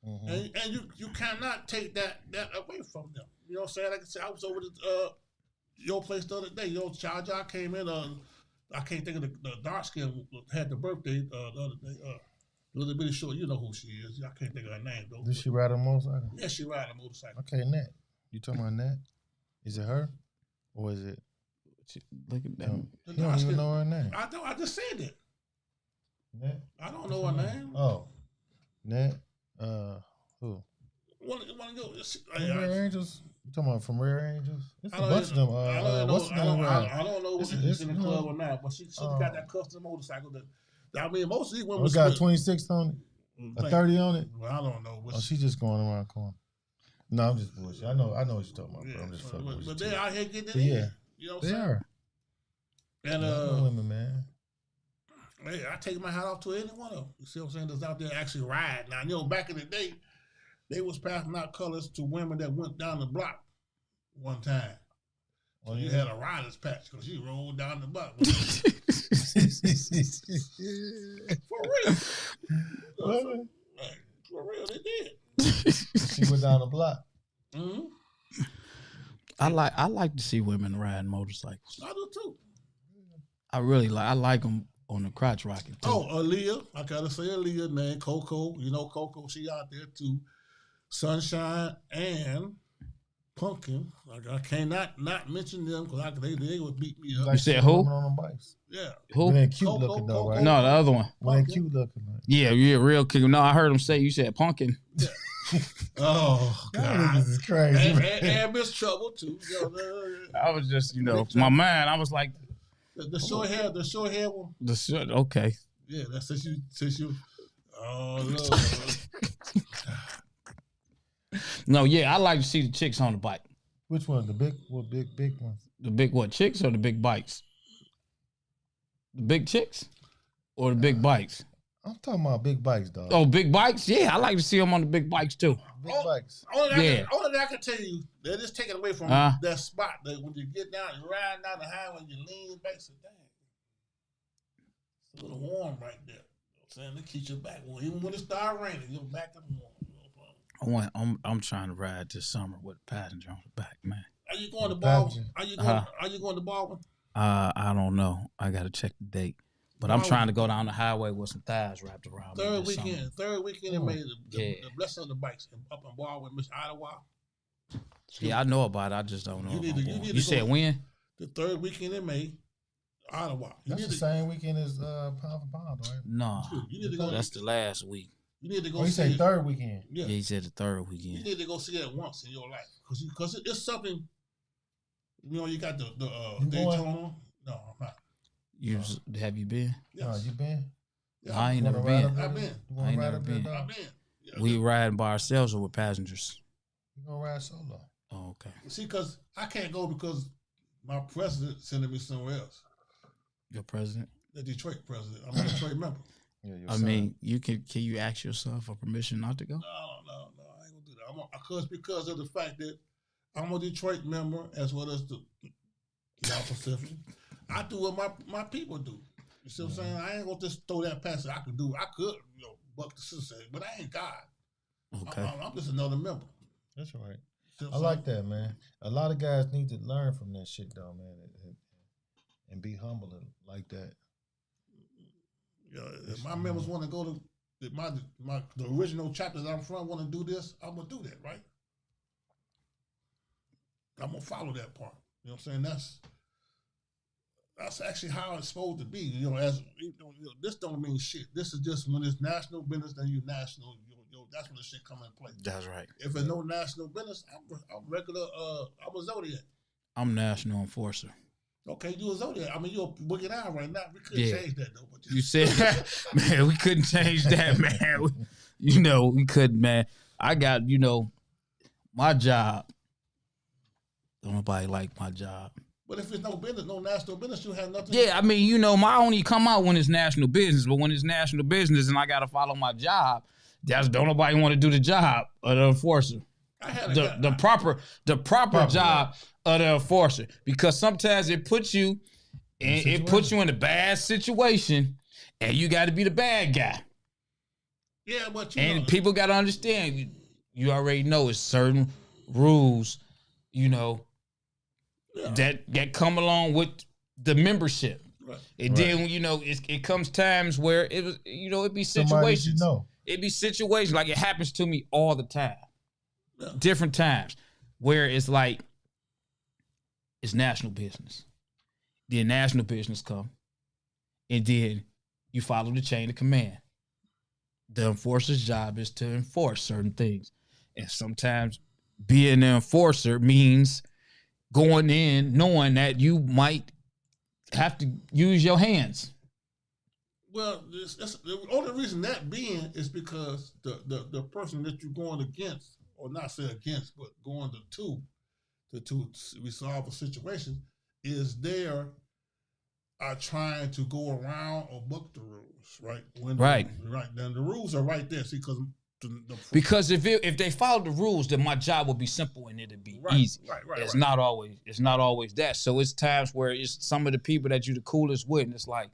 Mm-hmm. And you cannot take that away from them. You know what I'm saying? Like I said, I was over at your place the other day. Your child came in. I can't think of the dark skin had the birthday the other day. A little bit short. You know who she is. I can't think of her name though. Does she ride a motorcycle? Yeah, she ride a motorcycle. Okay, Nat. You talking about Nat? Is it her, or is it? Look at that. You don't even know her name. I just said it. Nat? I don't know her name. Oh, Nat. Who? One of your Rare Angels. You talking about from Rare Angels? It's a bunch of them. What's the name? I don't know if she's in the club or not, but she got that custom motorcycle. I mean, most of these women got 26 on it, a 30 on it. Well, I don't know. She's just going around the corner. No, I'm just bullshit. I know what you're talking about. Yeah, I'm just fucking with you. But they're out here getting it in. Yeah, you know what I'm saying? They are. And women, man. Hey, I take my hat off to any one of them. You see what I'm saying? That's out there actually riding. Now, you know, back in the day, they was passing out colors to women that went down the block one time. So you had a rider's patch because you rolled down the block. For real. For real, they did. She went down the block. Mm-hmm. I like to see women riding motorcycles. I do too. I like them on the crotch rocket too. Oh, Aaliyah. I gotta say Aaliyah, man. Coco. You know Coco, she out there too. Sunshine and Pumpkin. Like I cannot not mention them because they would beat me up. You said who? On them bikes. Yeah. Who? When they're cute looking though, right? No, the other one. When they're cute looking. Like. Yeah, real cute. No, I heard him say you said pumpkin. Yeah. Oh God, this is crazy. And Miss Trouble too. I was just, my man. I was like, the short hair one. The short, okay. Yeah, that's since you. Oh Lord. No, yeah, I like to see the chicks on the bike. Which one? The big ones? The big what? Chicks or the big bikes? The big chicks or the big bikes? I'm talking about big bikes, dog. Oh, big bikes? Yeah, I like to see them on the big bikes too. Big bikes. Only thing I can tell you, they're just taking away from that spot. That when you get down, you're riding down the highway, you lean back, so dang, it's a little warm right there. You know what I'm saying? They keep you back. Well, even when it starts raining, you're back up warm. I'm trying to ride this summer with a passenger on the back, man. Are you going to Baldwin? Are you going to Baldwin? I don't know. I got to check the date. But I'm trying to go down the highway with some thighs wrapped around. Third weekend, they made the blessing of the bikes up in Baldwin, Miss Ottawa. Yeah, I know about it. I just don't know. You said when? The third weekend in May, Ottawa. That's the same weekend as Pound for Pound, right? No, that's the last week. You need to go. You say third weekend? Yeah, he said the third weekend. You need to go see that once in your life because it's something. You got the Daytona. No, I'm not. Have you been? Yes. No, you been? Yeah, I ain't never been. I've been. I ain't never been. I've been. Yeah, we riding by ourselves or with passengers? You gonna ride solo? Oh, okay. See, because I can't go because my president sending me somewhere else. Your president? The Detroit president. I'm a Detroit member. Yeah, I mean, can you ask yourself for permission not to go? No, I ain't gonna do that. Because of the fact that I'm a Detroit member as well as the South Pacific. I do what my people do. You see what I'm saying? I ain't gonna just throw that past. I could, buck the system, but I ain't God. Okay. I'm just another member. That's right. I like that, man. A lot of guys need to learn from that shit, though, man, and be humble like that. Yeah, if my members want to go to the original chapter that I'm from, want to do this, I'm gonna do that, right? I'm gonna follow that part. You know what I'm saying? That's actually how it's supposed to be. This don't mean shit. This is just when it's national business, then you national. That's when the shit come in play. That's right. If it's no national business, I'm regular. I'm a Zodiac. I'm national enforcer. Okay, you a Zodiac. I mean, you're a boogie down right now. We couldn't change that though. But you said, man, we couldn't change that, man. We couldn't, man. I got, my job. Don't nobody like my job. But if it's no business, no national business, you have nothing. Yeah, I mean, my only come out when it's national business, but when it's national business and I got to follow my job, don't nobody want to do the job of the enforcer. The proper job of the enforcer, because sometimes it puts you in a bad situation, and you got to be the bad guy. Yeah, but people got to understand. You already know it's certain rules, that come along with the membership. Right. And then it comes times where it be situations. It be situations like it happens to me all the time. Yeah. Different times where it's like it's national business. Then national business come, and then you follow the chain of command. The enforcer's job is to enforce certain things, and sometimes being an enforcer means going in knowing that you might have to use your hands. Well, that's the only reason that being is because the person that you're going against, or not say against, but going to resolve a situation, is there are trying to go around or buck the rules, right? Right. Then the rules are right there. See, because if they follow the rules, then my job will be simple and it'll be easy. Right. It's not always that. So it's times where it's some of the people that you're the coolest with, and it's like,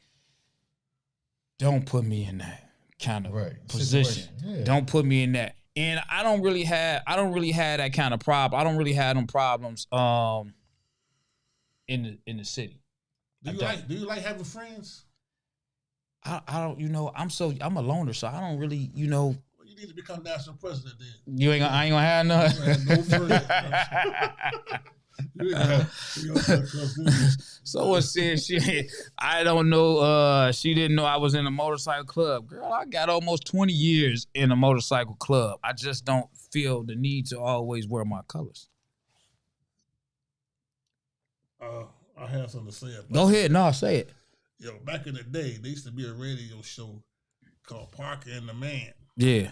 don't put me in that kind of position. Yeah. Don't put me in that. And I don't really have that kind of problem. I don't really have them problems in the city. Do you like having friends? I don't, I'm a loner, so I don't really, Well, you need to become national president then. I ain't gonna have none. No friends. Someone said I don't know, she didn't know I was in a motorcycle club. Girl, I got almost 20 years in a motorcycle club. I just don't feel the need to always wear my colors. I have something to say about Go ahead. No, say it. Yo, back in the day, there used to be a radio show called Parker and the Man. Yeah.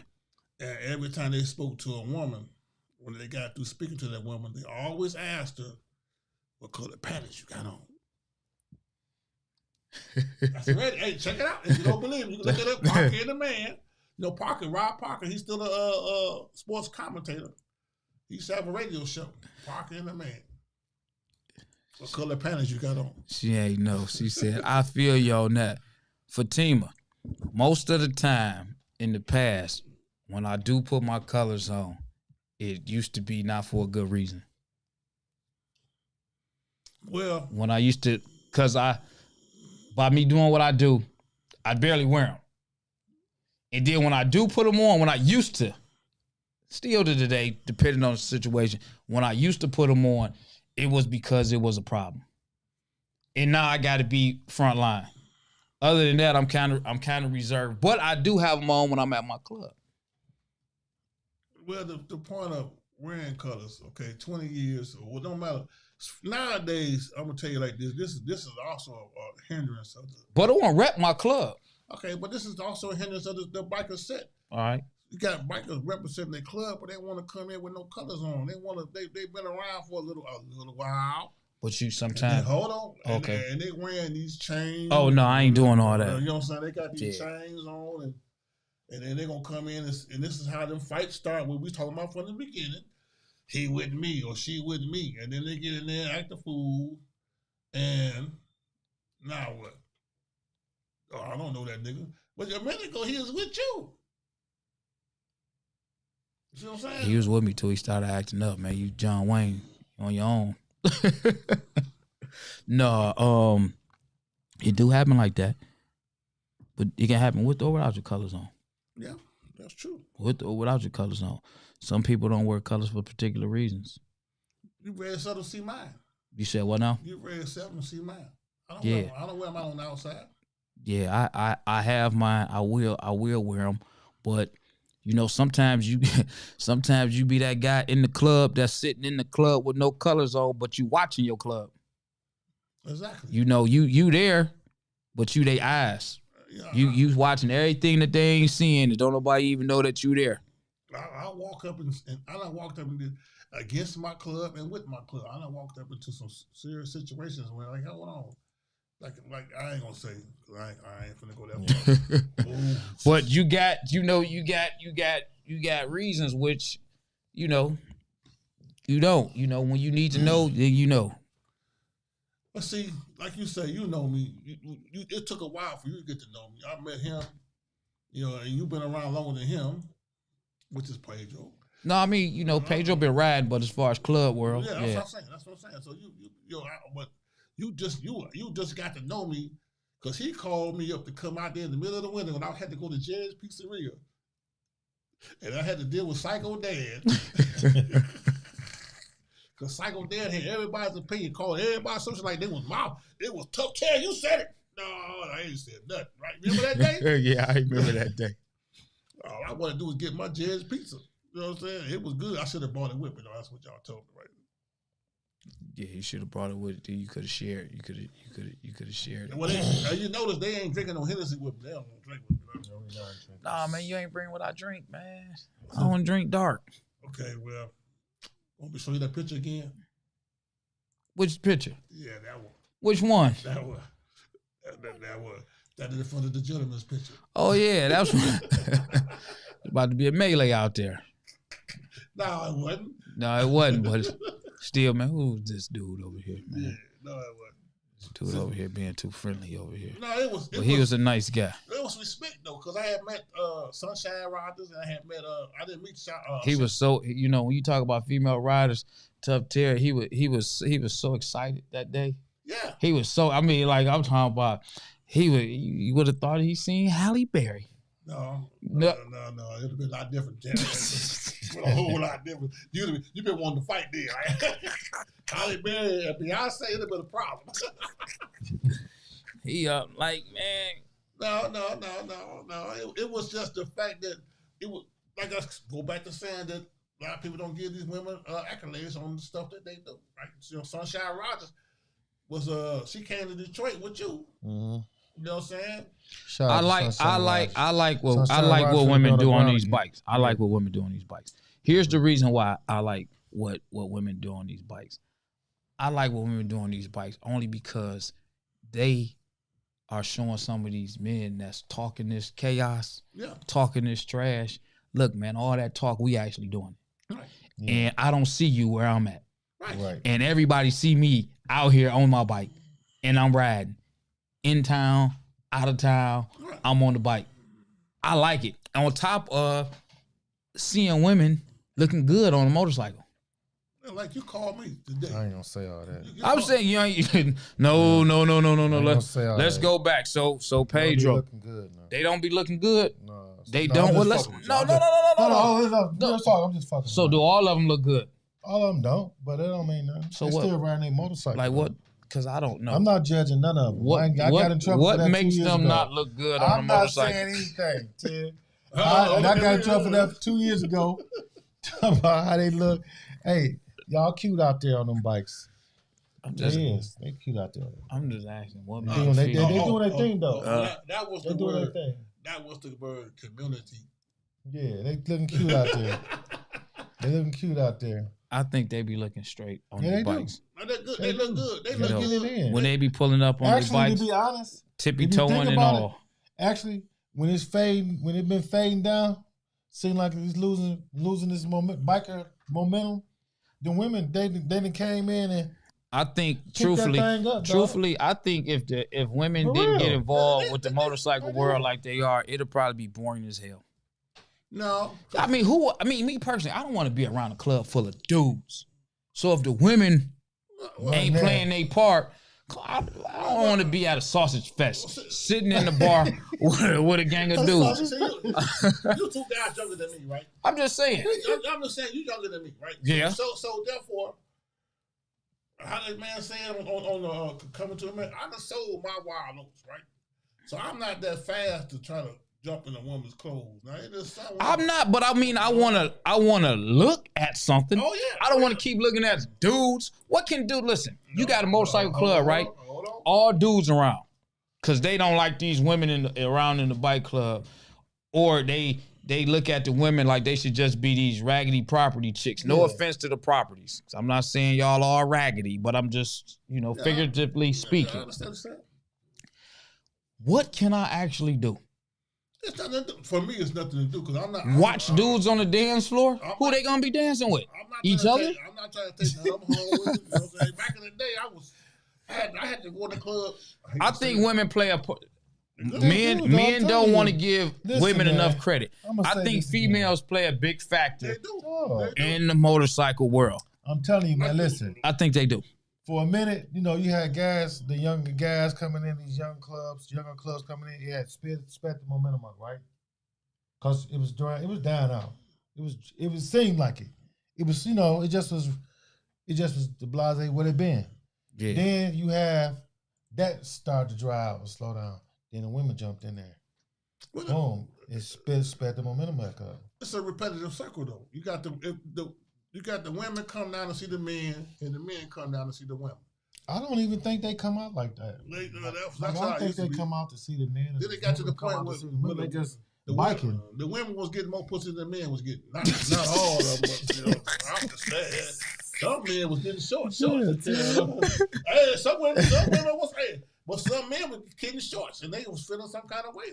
And every time they spoke to a woman, when they got through speaking to that woman, they always asked her, what color panties you got on? I said, hey, check it out. If you don't believe me, you can look it up. Parker and the Man. You know, Rob Parker, he's still a sports commentator. He used to have a radio show, Parker and the Man. What color panties you got on? She ain't know. She said, I feel you on that. Fatima, most of the time in the past, when I do put my colors on, it used to be not for a good reason. Well, when I used to, by me doing what I do, I barely wear them. And then when I do put them on, when I used to, still to today, depending on the situation, when I used to put them on, it was because it was a problem. And now I got to be front line. Other than that, I'm kind of reserved. But I do have them on when I'm at my club. Well, the point of wearing colors, okay, 20 years, well, don't matter. Nowadays, I'm gonna tell you like this. This is also a hindrance of the. But I want to rep my club. Okay, but this is also a hindrance of the biker set. All right. You got bikers representing their club, but they want to come in with no colors on. They've been around for a little while. But you sometimes hold on. Okay. And they wearing these chains. Oh no, I ain't doing all that. You know what I'm saying? They got these chains on, and then they're gonna come in, and this is how them fights start. What we talking about from the beginning. He with me or she with me, and then they get in there, act a fool, and now what? Oh, I don't know that nigga. But a minute ago, he was with you. You see what I'm saying? He was with me till he started acting up, man. You John Wayne on your own. No, it do happen like that. But it can happen with or without your colors on. Yeah, that's true. With or without your colors on. Some people don't wear colors for particular reasons. You read seldom see mine. You said what now? You read seldom see mine. I don't wear mine on the outside. Yeah, I have mine. I will wear them, but you know sometimes you be that guy in the club that's sitting in the club with no colors on, but you watching your club. Exactly. You know you there, but you they eyes. Yeah, you watching everything that they ain't seeing, and don't nobody even know that you there. I walk up and I done walked up and did against my club and with my club. I done walked up into some serious situations where like, hold on. Like I ain't gonna say, I ain't finna go that far. But you got reasons which, you know, you don't. You know, when you need to know, then you know. But see, like you say, you know me. It took a while for you to get to know me. I met him, you know, and you've been around longer than him, which is Pedro. No, I mean, you know, Pedro been riding, but as far as club world, yeah, that's what I'm saying. So but you just got to know me because he called me up to come out there in the middle of the winter when I had to go to Jerry's Pizzeria, and I had to deal with Psycho Dad. Because Psycho Dad had everybody's opinion, called everybody something like it was tough care. You said it. No, I ain't said nothing. Right? Remember that day? Yeah, I remember that day. All I want to do is get my Jerry's pizza. You know what I'm saying? It was good. I should have brought it with me. No, that's what y'all told me, right? Yeah, you should have brought it with you. You could have shared. You could have shared it. Well, you notice they ain't drinking no Hennessy with me. They don't drink with me. Nah, man, you ain't bring what I drink, man. I don't drink dark. Okay, well, want me to show you that picture again? Which picture? Yeah, that one. Which one? That one. That one. That is in front of the gentleman's picture. Oh yeah, that's about to be a melee out there. No, it wasn't. No, it wasn't. But still, man, who's this dude over here, man? Yeah, no, it wasn't. This dude over here being too friendly over here. No, it was. He was a nice guy. It was respect though, because I had met Sunshine Riders, and I had met I didn't meet. He was so, you know, when you talk about female riders, Tough Terry, he was so excited that day. Yeah, he was so. I mean, like I'm talking about, you would have thought he seen Halle Berry. No. It'd have been a lot different, Jared. A whole lot different. You been wanting to fight there, right? Halle Berry and Beyonce, it'd have been a problem. Like, man. No. It was just the fact that it was, like us go back to saying that a lot of people don't give these women accolades on the stuff that they do, right? You know, Sunshine Rogers was, she came to Detroit with you. Mm-hmm. You know what I'm saying? I like what women do on these bikes. I like what women do on these bikes. Here's the reason why I like what women do on these bikes. I like what women do on these bikes only because they are showing some of these men that's talking this chaos, talking this trash. Look, man, all that talk, we actually doing it. Right. Yeah. And I don't see you where I'm at. Right. And everybody see me out here on my bike and I'm riding. In town, out of town, I'm on the bike. I like it. On top of seeing women looking good on a motorcycle. Like you called me today. I ain't gonna say all that. I'm saying you ain't. No. Let's go back. So Pedro, looking good, no. They don't be looking good. No, they don't. Well, let's. No. I'm just fucking. So do all of them look good? All of them don't, but that don't mean nothing. So they what? Still riding their motorcycle. Like what? Because I don't know. I'm not judging none of them. I got in trouble for that 2 years ago. What makes them not look good on a motorcycle? I'm not saying anything, Ted. I got in trouble for that 2 years ago. Talking about how they look. Hey, y'all cute out there on them bikes. They cute out there. I'm just asking. What they doing their thing though. That was the word. That was the word community. Yeah, they looking cute out there. They looking cute out there. I think they be looking straight on their bikes. They look good. They look good. When they be pulling up on their bikes, to be honest, tippy-toeing and all. Actually, when it's been fading down, seem like it's losing this biker momentum. The women they came in and I think truthfully, I think if women didn't get involved with the motorcycle world like they are, it'll probably be boring as hell. No. I mean, me personally, I don't want to be around a club full of dudes. So if the women ain't playing their part, I don't want to be at a sausage fest, sitting in the bar with a gang of dudes. You 2 guys younger than me, right? I'm just saying. I'm just saying you younger than me, right? Yeah. So therefore, how that man saying on Coming to America, I done sold my wild oats, right? So I'm not that fast to try to jump in a woman's clothes. Now, I'm not, but I mean, I wanna look at something. Oh yeah. I don't want to keep looking at dudes. What can dude? Listen, you got a motorcycle club, right? All dudes around, cause they don't like these women around in the bike club, or they look at the women like they should just be these raggedy property chicks. No offense to the properties. I'm not saying y'all are raggedy, but I'm just figuratively speaking. I understand. What can I actually do? It's nothing to do. For me, it's nothing to do because I'm not. Watch dudes on the dance floor? Who they gonna be dancing with? Each other? I'm not trying to take the number home with you. You know what I'm saying? Back in the day, I had to go to the club. I think women play a part. Men don't want to give women enough credit. I think females play a big factor in the motorcycle world. I'm telling you, man, listen. I think they do. For a minute, you had guys, the younger guys coming in, these younger clubs coming in. Yeah, sped the momentum up, right? Because it was down out. It seemed like it. It was, it just was the blase what it been. Yeah. Then you have that start to dry out and slow down. Then the women jumped in there. Boom! It sped the momentum back up. It's a repetitive circle, though. You got the women come down to see the men, and the men come down to see the women. I don't even think they come out like that. I don't think they come out to see the men. Then it got to the point where they just biking. The women was getting more pussy than the men was getting. Not all of them, but I understand. Some men was getting shorts. Hey, some women was but some men were getting shorts, and they was feeling some kind of way.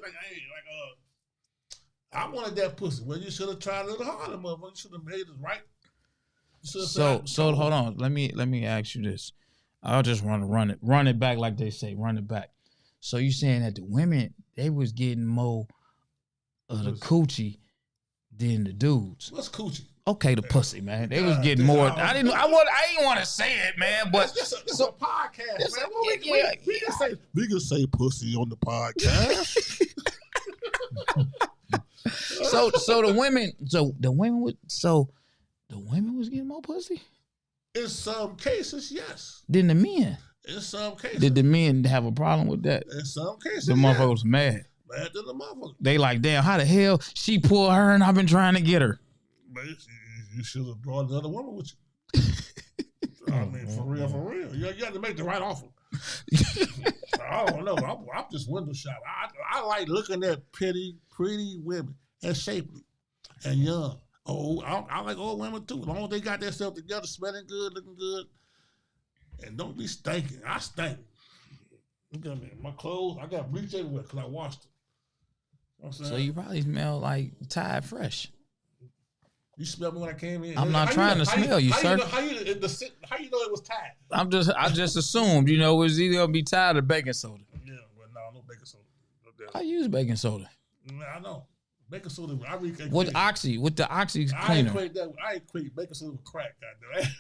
I wanted that pussy. Well, you should have tried a little harder, motherfucker. You should have made it right. So hold on. Let me ask you this. I'll just run it back like they say. Run it back. So you saying that the women they was getting more of the coochie than the dudes? What's coochie? Okay, the pussy, man. They was getting more. I didn't want to say it, man. But it's a podcast, man. We can say pussy on the podcast. So the women was getting more pussy? In some cases, yes. Than the men. In some cases. Did the men have a problem with that? In some cases, the motherfucker was mad. Mad than the motherfucker. They like, damn, how the hell she pulled her and I've been trying to get her? But you should have brought another woman with you. I mean, for real. You got to make the right offer. I don't know. I'm just window shopping. I like looking at pretty women and shapely and young. Oh, I like old women too. As long as they got themselves together, smelling good, looking good, and don't be stinking. I stink. Look at me. My clothes, I got bleach everywhere because I washed them. You know what I'm saying? So you probably smell like Tide Fresh. You smelled me when I came in. I'm not trying to smell you, sir. How you know it was Tide? I just assumed, it was either gonna be Tide or baking soda. Yeah, but no baking soda. I use baking soda. I know. Baking soda. With the Oxy cleaner. I equate baking soda with crack, goddamn.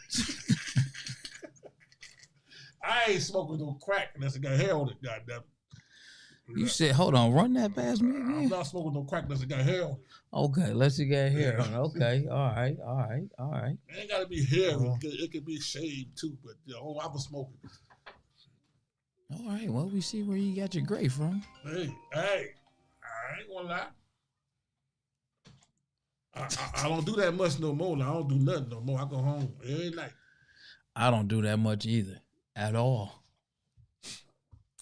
I ain't smoking no crack unless it got hair on it, goddamn. You said, hold on, run that past me again. I'm not smoking no crack unless it got hair on it. Okay, unless it got hair on it. Okay, all right. It ain't gotta be hair. It could be shaved too, but I was smoking. All right, well, we see where you got your gray from. Hey, I ain't gonna lie. I don't do that much no more. I don't do nothing no more. I go home every night. I don't do that much either, at all.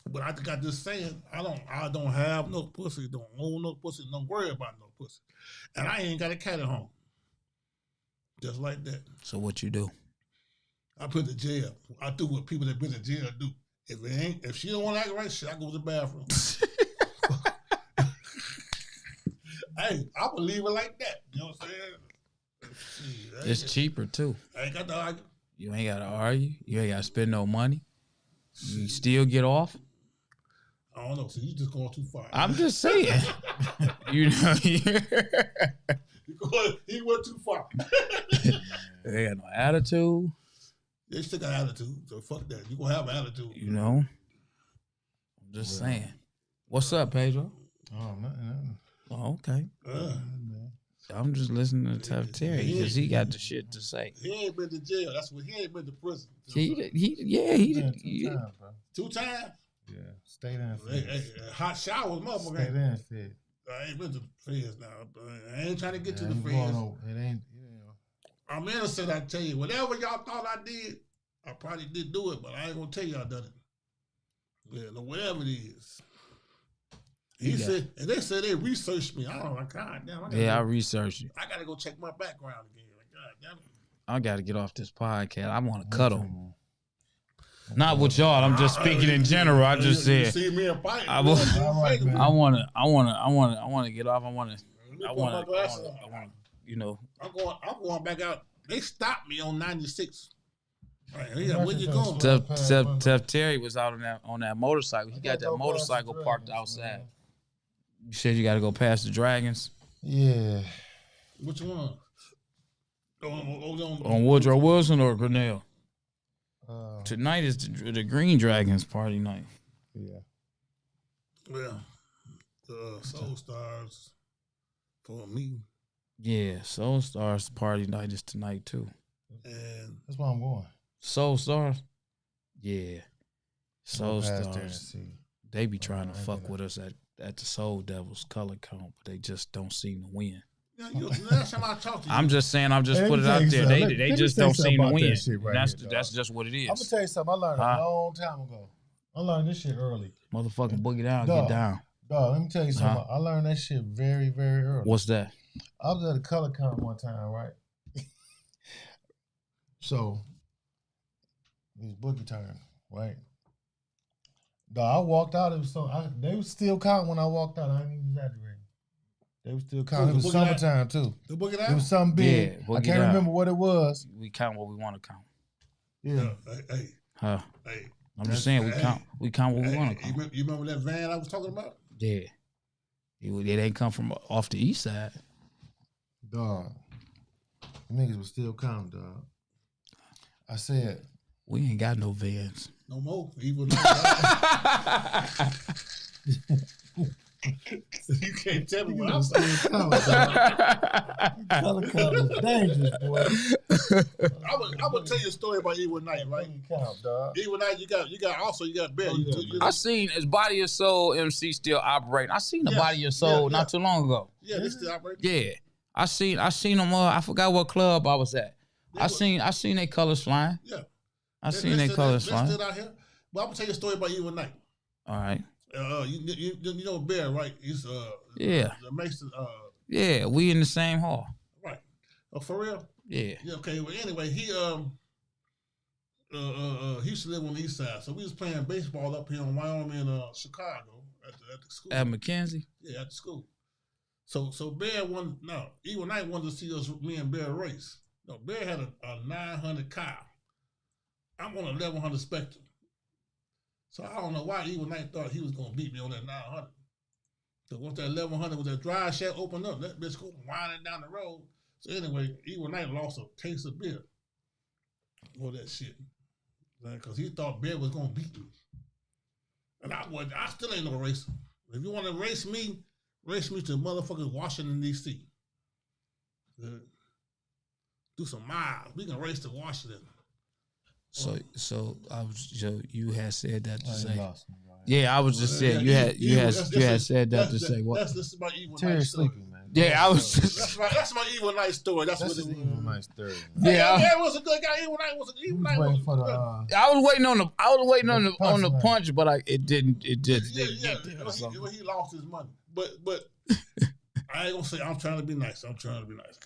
But I think I just saying, I don't have no pussy, don't own no pussy, don't worry about no pussy. And I ain't got a cat at home. Just like that. So what you do? I put the jail. I do what people that been in jail do. If she don't want to act right, shit, I go to the bathroom. Hey, I believe it like that. You know what I'm saying? It's cheaper too. I ain't got to argue. You ain't got to argue. You ain't got to spend no money. You still get off. I don't know. So you just going too far. I'm just saying. He went too far. They got no attitude. They still got attitude. So fuck that. You gonna have an attitude. I'm just saying. What's up, Pedro? Oh, nothing. Oh, okay. I'm just listening to Tough Terry because he got the shit to say. He ain't been to jail. That's what he ain't been to prison. He did. 2 times? Yeah. Stay there. Hot showers, motherfucker. Stay there and fed. I ain't been to the feds now. I ain't trying to get to the feds. It ain't, I'm innocent, I tell you. Whatever y'all thought I did, I probably did do it, but I ain't gonna tell you I done it. Yeah, no, whatever it is. He said, and they said they researched me. I don't know, God damn. I researched you. I gotta go check my background again. Like, God damn it. I gotta get off this podcast. I want to cuddle. Not with y'all. I'm just speaking in general. I just said. You see me in fight. I want to get off. I want to. I'm going back out. They stopped me on 96. Right, where you going? Tough Terry was out on that motorcycle. He got that motorcycle parked outside. You said you got to go past the Dragons. Yeah. Which one? On Woodrow Wilson or Grinnell? Tonight is the Green Dragons party night. Yeah. Well, Soul Stars for me. Yeah, Soul Stars party night is tonight too. And that's why I'm going. Soul Stars? Yeah. Soul Stars. They be trying to fuck with us at the Soul Devils color count, but they just don't seem to win. Last time I talked to you. I'm just saying, I'm just put it out there. They just don't seem to win. That's just what it is. I'm gonna tell you something I learned a long time ago. I learned this shit early. Motherfucking boogie down, get down. Dog, let me tell you something. I learned that shit very, very early. What's that? I was at a color count one time, right? So it was boogie time, right? Dog, I walked out. It was they was still counting when I walked out. I ain't even exaggerating. They were still counting. It was summertime too. The boogie down? It was something big. Yeah, I can't remember what it was. We count what we want to count. Yeah. Hey. I'm just saying we count what we want to count. You remember that van I was talking about? Yeah. It ain't come from off the east side. Dog. Niggas was still counting, dog. I said, we ain't got no vans. No more. Even can't tell me You what know, I'm saying. Color count is dangerous, boy. I'm gonna tell you a story about Evil Knight, right? Count, dog. Evil Knight, you got Bear. Oh, yeah, I seen his Body and Soul MC still operating. I seen the Body and Soul not too long ago. Yeah, they still operating. Yeah, I seen them. I forgot what club I was at. I seen their colors flying. Yeah, I seen their colors they flying. still out here. But I'm gonna tell you a story about Evil Knight. All right. You know Bear, right? He's Yeah. the Mason. Yeah, we in the same hall. Right. Oh, for real? Yeah. Yeah. Okay. Well, anyway, he used to live on the east side, so we was playing baseball up here in Wyoming and Chicago at the school. At McKenzie. Yeah, at the school. So Bear Evil Knight wanted to see us, me and Bear race. No, Bear had a 900 Kyle. I'm on a 1100 Spectrum. So I don't know why Evil Knight thought he was gonna beat me on that 900. So once that 1100 with that drive shaft opened up, that bitch go winding down the road. So anyway, Evil Knight lost a case of beer for that shit, because he thought Bear was gonna beat me, and I still ain't no racer. If you want to race me to motherfucking Washington D.C. Do some miles. We can race to Washington. So you had said that to say. Lost me, right? Yeah, I was just saying you had said that to say what? That's my Evil Terry Knight story. sleeping, man. Yeah, I was just. That's my Evil Knight story. That's what it an was. Evil Knight story. Yeah, Bear was a good guy. Evil Knight was a Evil Knight. Waiting for the. I was waiting on the punch, but it didn't get there. He lost his money, but I ain't gonna say I'm trying to be nice. I'm trying to be nice.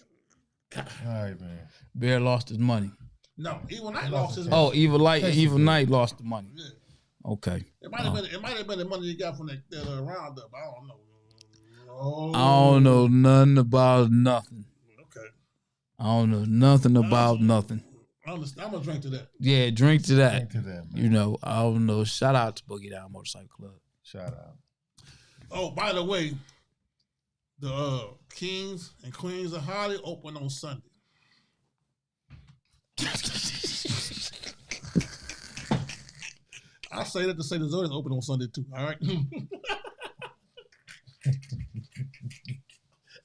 All right, man. Bear lost his money. No, Evil Knight lost his money. Oh, Evil Knight lost the money. Yeah. Okay. It might have been the money you got from that roundup. I don't know. I don't know nothing about nothing. Okay. I don't know nothing about nothing. I'm gonna drink to that. Yeah, drink to that. Drink to that, man. You know, I don't know. Shout out to Boogie Down Motorcycle Club. Shout out. Oh, by the way, the Kings and Queens of Holly open on Sunday. I say that to say the Zodiacs open on Sunday too. All right.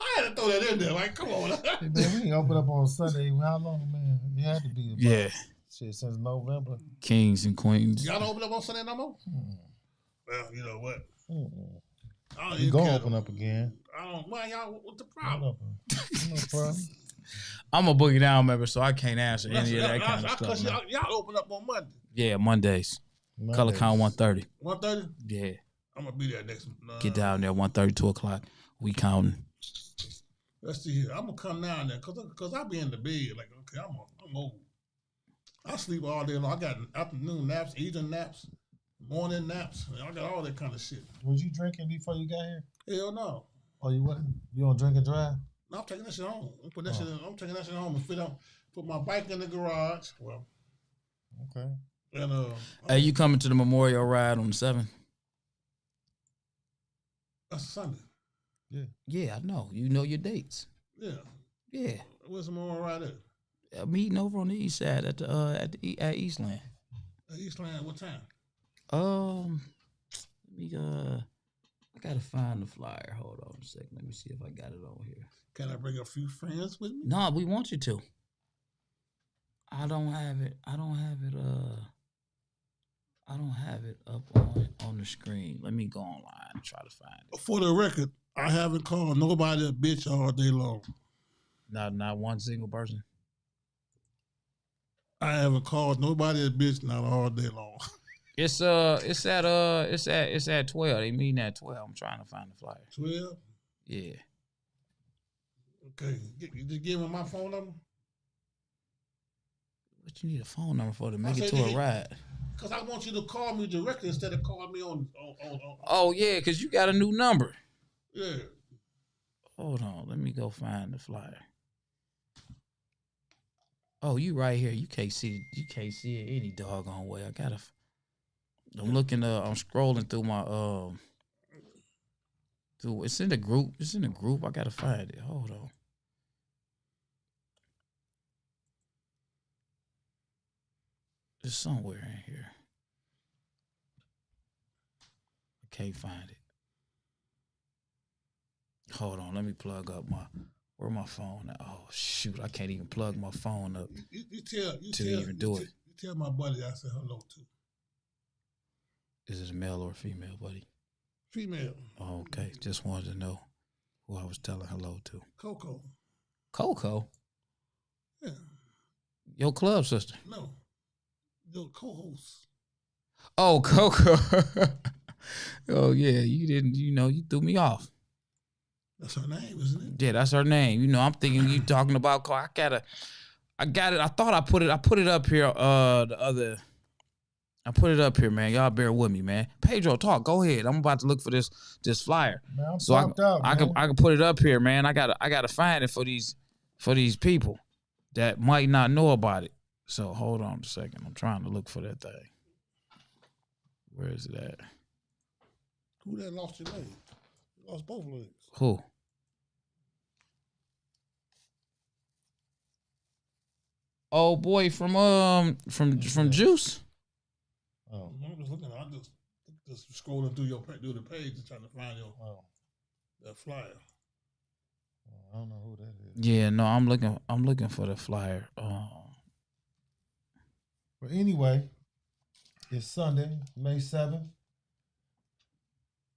I had to throw that in there. Like, come on. Hey, man, we can open up on Sunday. How long, man? It had to be. Yeah. Shit, since November. Kings and Queens. Y'all don't open up on Sunday no more? Well, you know what? We gonna open up again. I don't. Well, y'all, what's the problem? No problem. I'm a Boogie Down member, so I can't answer any of that kind of stuff. Y'all open up on Monday. Yeah, Mondays. Color count 1:30. 1:30? Yeah. I'm gonna be there next. Get down there 1:30, 2 o'clock. We counting. Let's see here. I'm gonna come down there because I be in the bed like, okay, I'm old. I sleep all day long. I got afternoon naps, evening naps, morning naps. I got all that kind of shit. Was you drinking before you got here? Hell no. Oh, you wasn't? You don't drink and drive? No, I'm taking that shit home. I'm taking that shit home and put my bike in the garage. Well, okay. And hey, you coming to the Memorial Ride on the 7th? That's Sunday. Yeah. Yeah, I know. You know your dates. Yeah. Yeah. Where's the Memorial Ride at? A meeting over on the east side at Eastland. At Eastland, what time? I gotta find the flyer. Hold on a second. Let me see if I got it on here. Can I bring a few friends with me? No, we want you to. I don't have it up on the screen. Let me go online and try to find it. For the record, I haven't called nobody a bitch all day long. Not one single person. I haven't called nobody a bitch not all day long. It's at 12. They meeting at 12. I'm trying to find the flyer. 12? Yeah. Okay. You just give him my phone number? What you need a phone number for to make it to a ride? Because I want you to call me directly instead of calling me on. Oh yeah, because you got a new number. Yeah. Hold on, let me go find the flyer. Oh, you right here. You can't see it any doggone way. I'm looking. I'm scrolling through my It's in the group. I gotta find it. Hold on. It's somewhere in here. I can't find it. Hold on, let me plug up where my phone at? Oh shoot, I can't even plug my phone up You tell do it. You tell my buddy I said hello to. Is it a male or a female, buddy? Female. Oh, okay. Just wanted to know who I was telling hello to. Coco. Coco? Yeah. Your club sister? No. Your co-host. Oh, Coco. Oh yeah, you threw me off. That's her name, isn't it? Yeah, that's her name. You know, I'm thinking you talking about. I got it. I thought I put it up here. I put it up here, man. Y'all bear with me, man. Pedro, talk. Go ahead. I'm about to look for this flyer. Man, I'm so I can put it up here, man. I gotta find it for these people that might not know about it. So hold on a second. I'm trying to look for that thing. Where is it at? Who that lost your leg? You lost both legs. Who? Oh boy, from Juice. Oh. I'm just looking. I just scrolling through the page and trying to find that flyer. I don't know who that is. Yeah, no, I'm looking for the flyer. But anyway, it's Sunday, May 7th.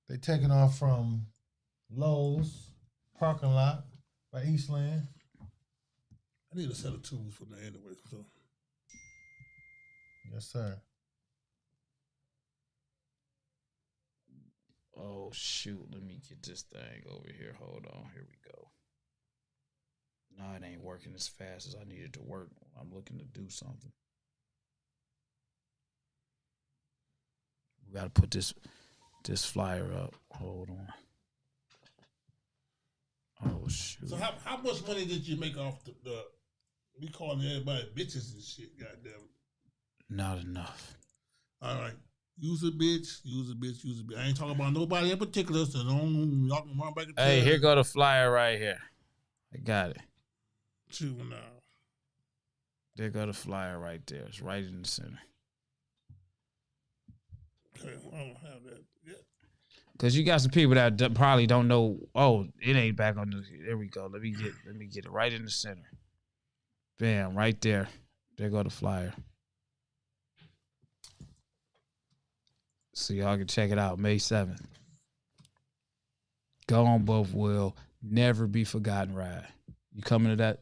They taking off from Lowe's parking lot by Eastland. I need a set of tools for that anyway. So. Yes, sir. Oh shoot, let me get this thing over here. Hold on, here we go. No, it ain't working as fast as I need it to work. I'm looking to do something. We gotta put this flyer up. Hold on. Oh shoot. So how much money did you make off the we calling everybody bitches and shit, goddamn it? Not enough. All right. Use a bitch. I ain't talking about nobody in particular, so y'all can run back and Hey, here go the flyer right here. I got it. Juvenile. There go the flyer right there. It's right in the center. Okay, I don't have that yet. Cause you got some people that probably don't know. Oh, it ain't back on the. There we go. Let me get it right in the center. Bam, right there. There go the flyer. So y'all can check it out. May 7th. Go on both will never be forgotten ride. You coming to that?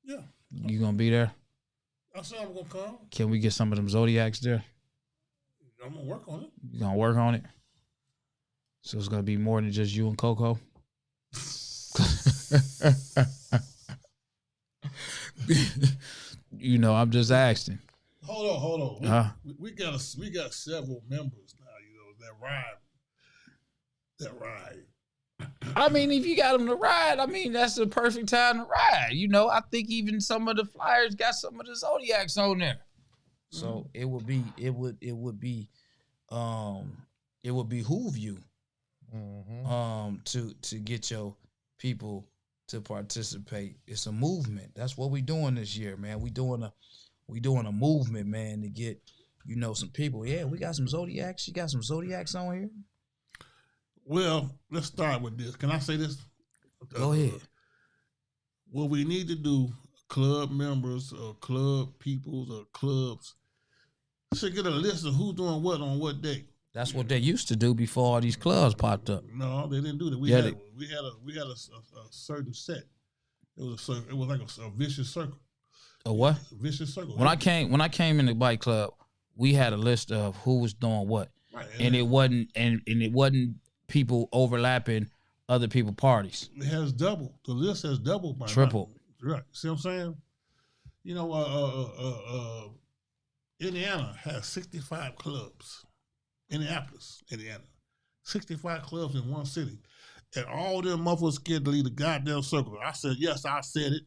Yeah. You gonna be there? I said I'm gonna come. Can we get some of them Zodiacs there? I'm gonna work on it. You gonna work on it? So it's gonna be more than just you and Coco? You know, I'm just asking. Hold on. We got several members now, that ride. I mean, if you got them to ride, I mean, that's the perfect time to ride. You know, I think even some of the flyers got some of the Zodiacs on there. So it would behoove you to get your people to participate. It's a movement. That's what we doing this year, man. We doing a movement, man, to get, some people. Yeah, we got some Zodiacs. You got some Zodiacs on here? Well, let's start with this. Can I say this? Go ahead. What we need to do, club members or club peoples or clubs should get a list of who's doing what on what day. That's what they used to do before all these clubs popped up. No, they didn't do that. We had a certain set. It was like a vicious circle. A what? A vicious circle. When I came in the bike club, we had a list of who was doing what, right, and it wasn't people overlapping other people's parties. It has double. The list has double by triple. Now. Right. See what I'm saying? Indiana has 65 clubs. Indianapolis, Indiana. 65 clubs in one city. And all them motherfuckers scared to leave the goddamn circle. I said, yes, I said it.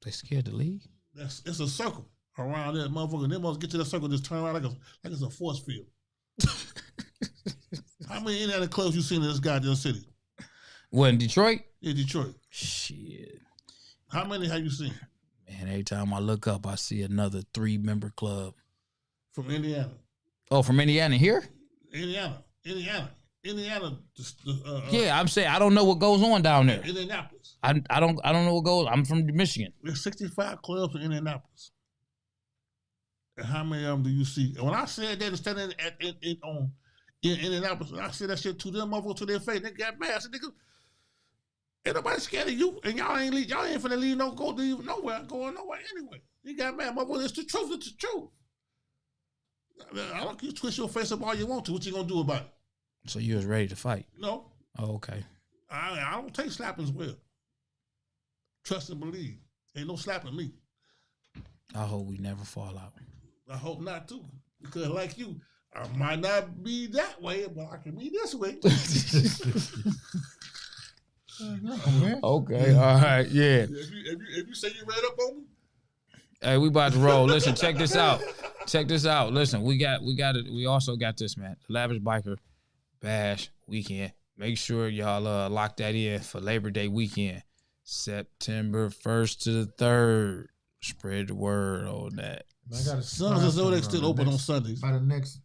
They scared to leave? It's a circle around that motherfucker. And them motherfuckers get to that circle and just turn around like it's a force field. How many Indiana clubs you seen in this goddamn city? What, in Detroit? In Detroit. Shit. How many have you seen? Man, every time I look up, I see another 3-member club. From Indiana. Oh, from Indiana here? Indiana. Indiana. Yeah, I'm saying I don't know what goes on down there. Indianapolis. I don't know what goes. I'm from Michigan. There's 65 clubs in Indianapolis. And how many of them do you see? And when I said that, standing in Indianapolis, I said that shit to them motherfuckers to their face. They got mad. I said, nigga, ain't nobody scared of you, and y'all ain't finna leave nowhere, going nowhere anyway. You got mad, motherfucker. It's the truth. It's the truth. I don't you twist your face up all you want to. What you gonna do about it? So you was ready to fight? No. Oh, okay. I don't take slappings well. Trust and believe. Ain't no slapping me. I hope we never fall out. I hope not too. Because like you, I might not be that way, but I can be this way. Okay, all right, yeah. If you say you read up on me, hey, we about to roll. Listen, check this out. Listen, we also got this, man. The Lavish Biker Bash weekend. Make sure y'all lock that in for Labor Day weekend, September 1st to the 3rd. Spread the word on that. I got Sons of Zodiac still open on Sundays. By the next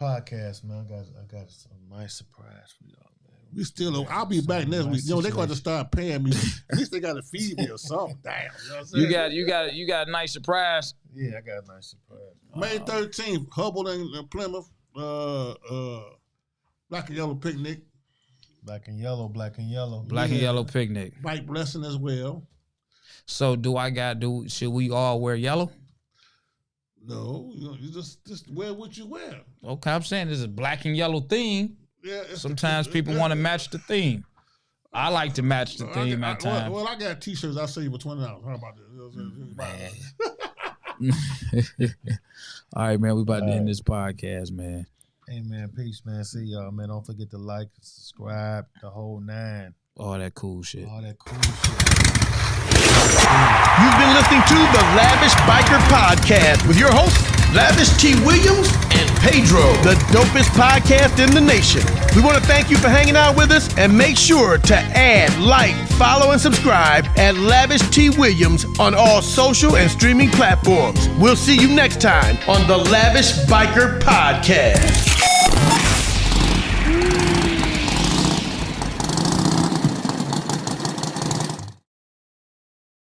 podcast, man, I got a nice surprise for y'all, man. We still. I'll be back next week. Yo, they got to start paying me. At least they got to feed me or something. Damn. You know what I'm saying? You got a nice surprise. Yeah, I got a nice surprise. May 13th, Hubble and Plymouth. Black and Yellow Picnic. Black and yellow picnic. Bike blessing as well. So should we all wear yellow? No, you just wear what you wear. Okay, I'm saying there's a black and yellow theme. Yeah. Sometimes people want to match the theme. I like to match the theme at times. Well, I got t-shirts. I'll sell you for $20. How about that? Man. All right, man. We about to end this podcast, man. Hey, man. Peace, man. See y'all, man. Don't forget to like, subscribe, the whole 9. All that cool shit. You've been listening to the Lavish Biker Podcast with your hosts, Lavish T. Williams and Pedro, the dopest podcast in the nation. We want to thank you for hanging out with us, and make sure to add, like, follow, and subscribe at Lavish T. Williams on all social and streaming platforms. We'll see you next time on the Lavish Biker Podcast.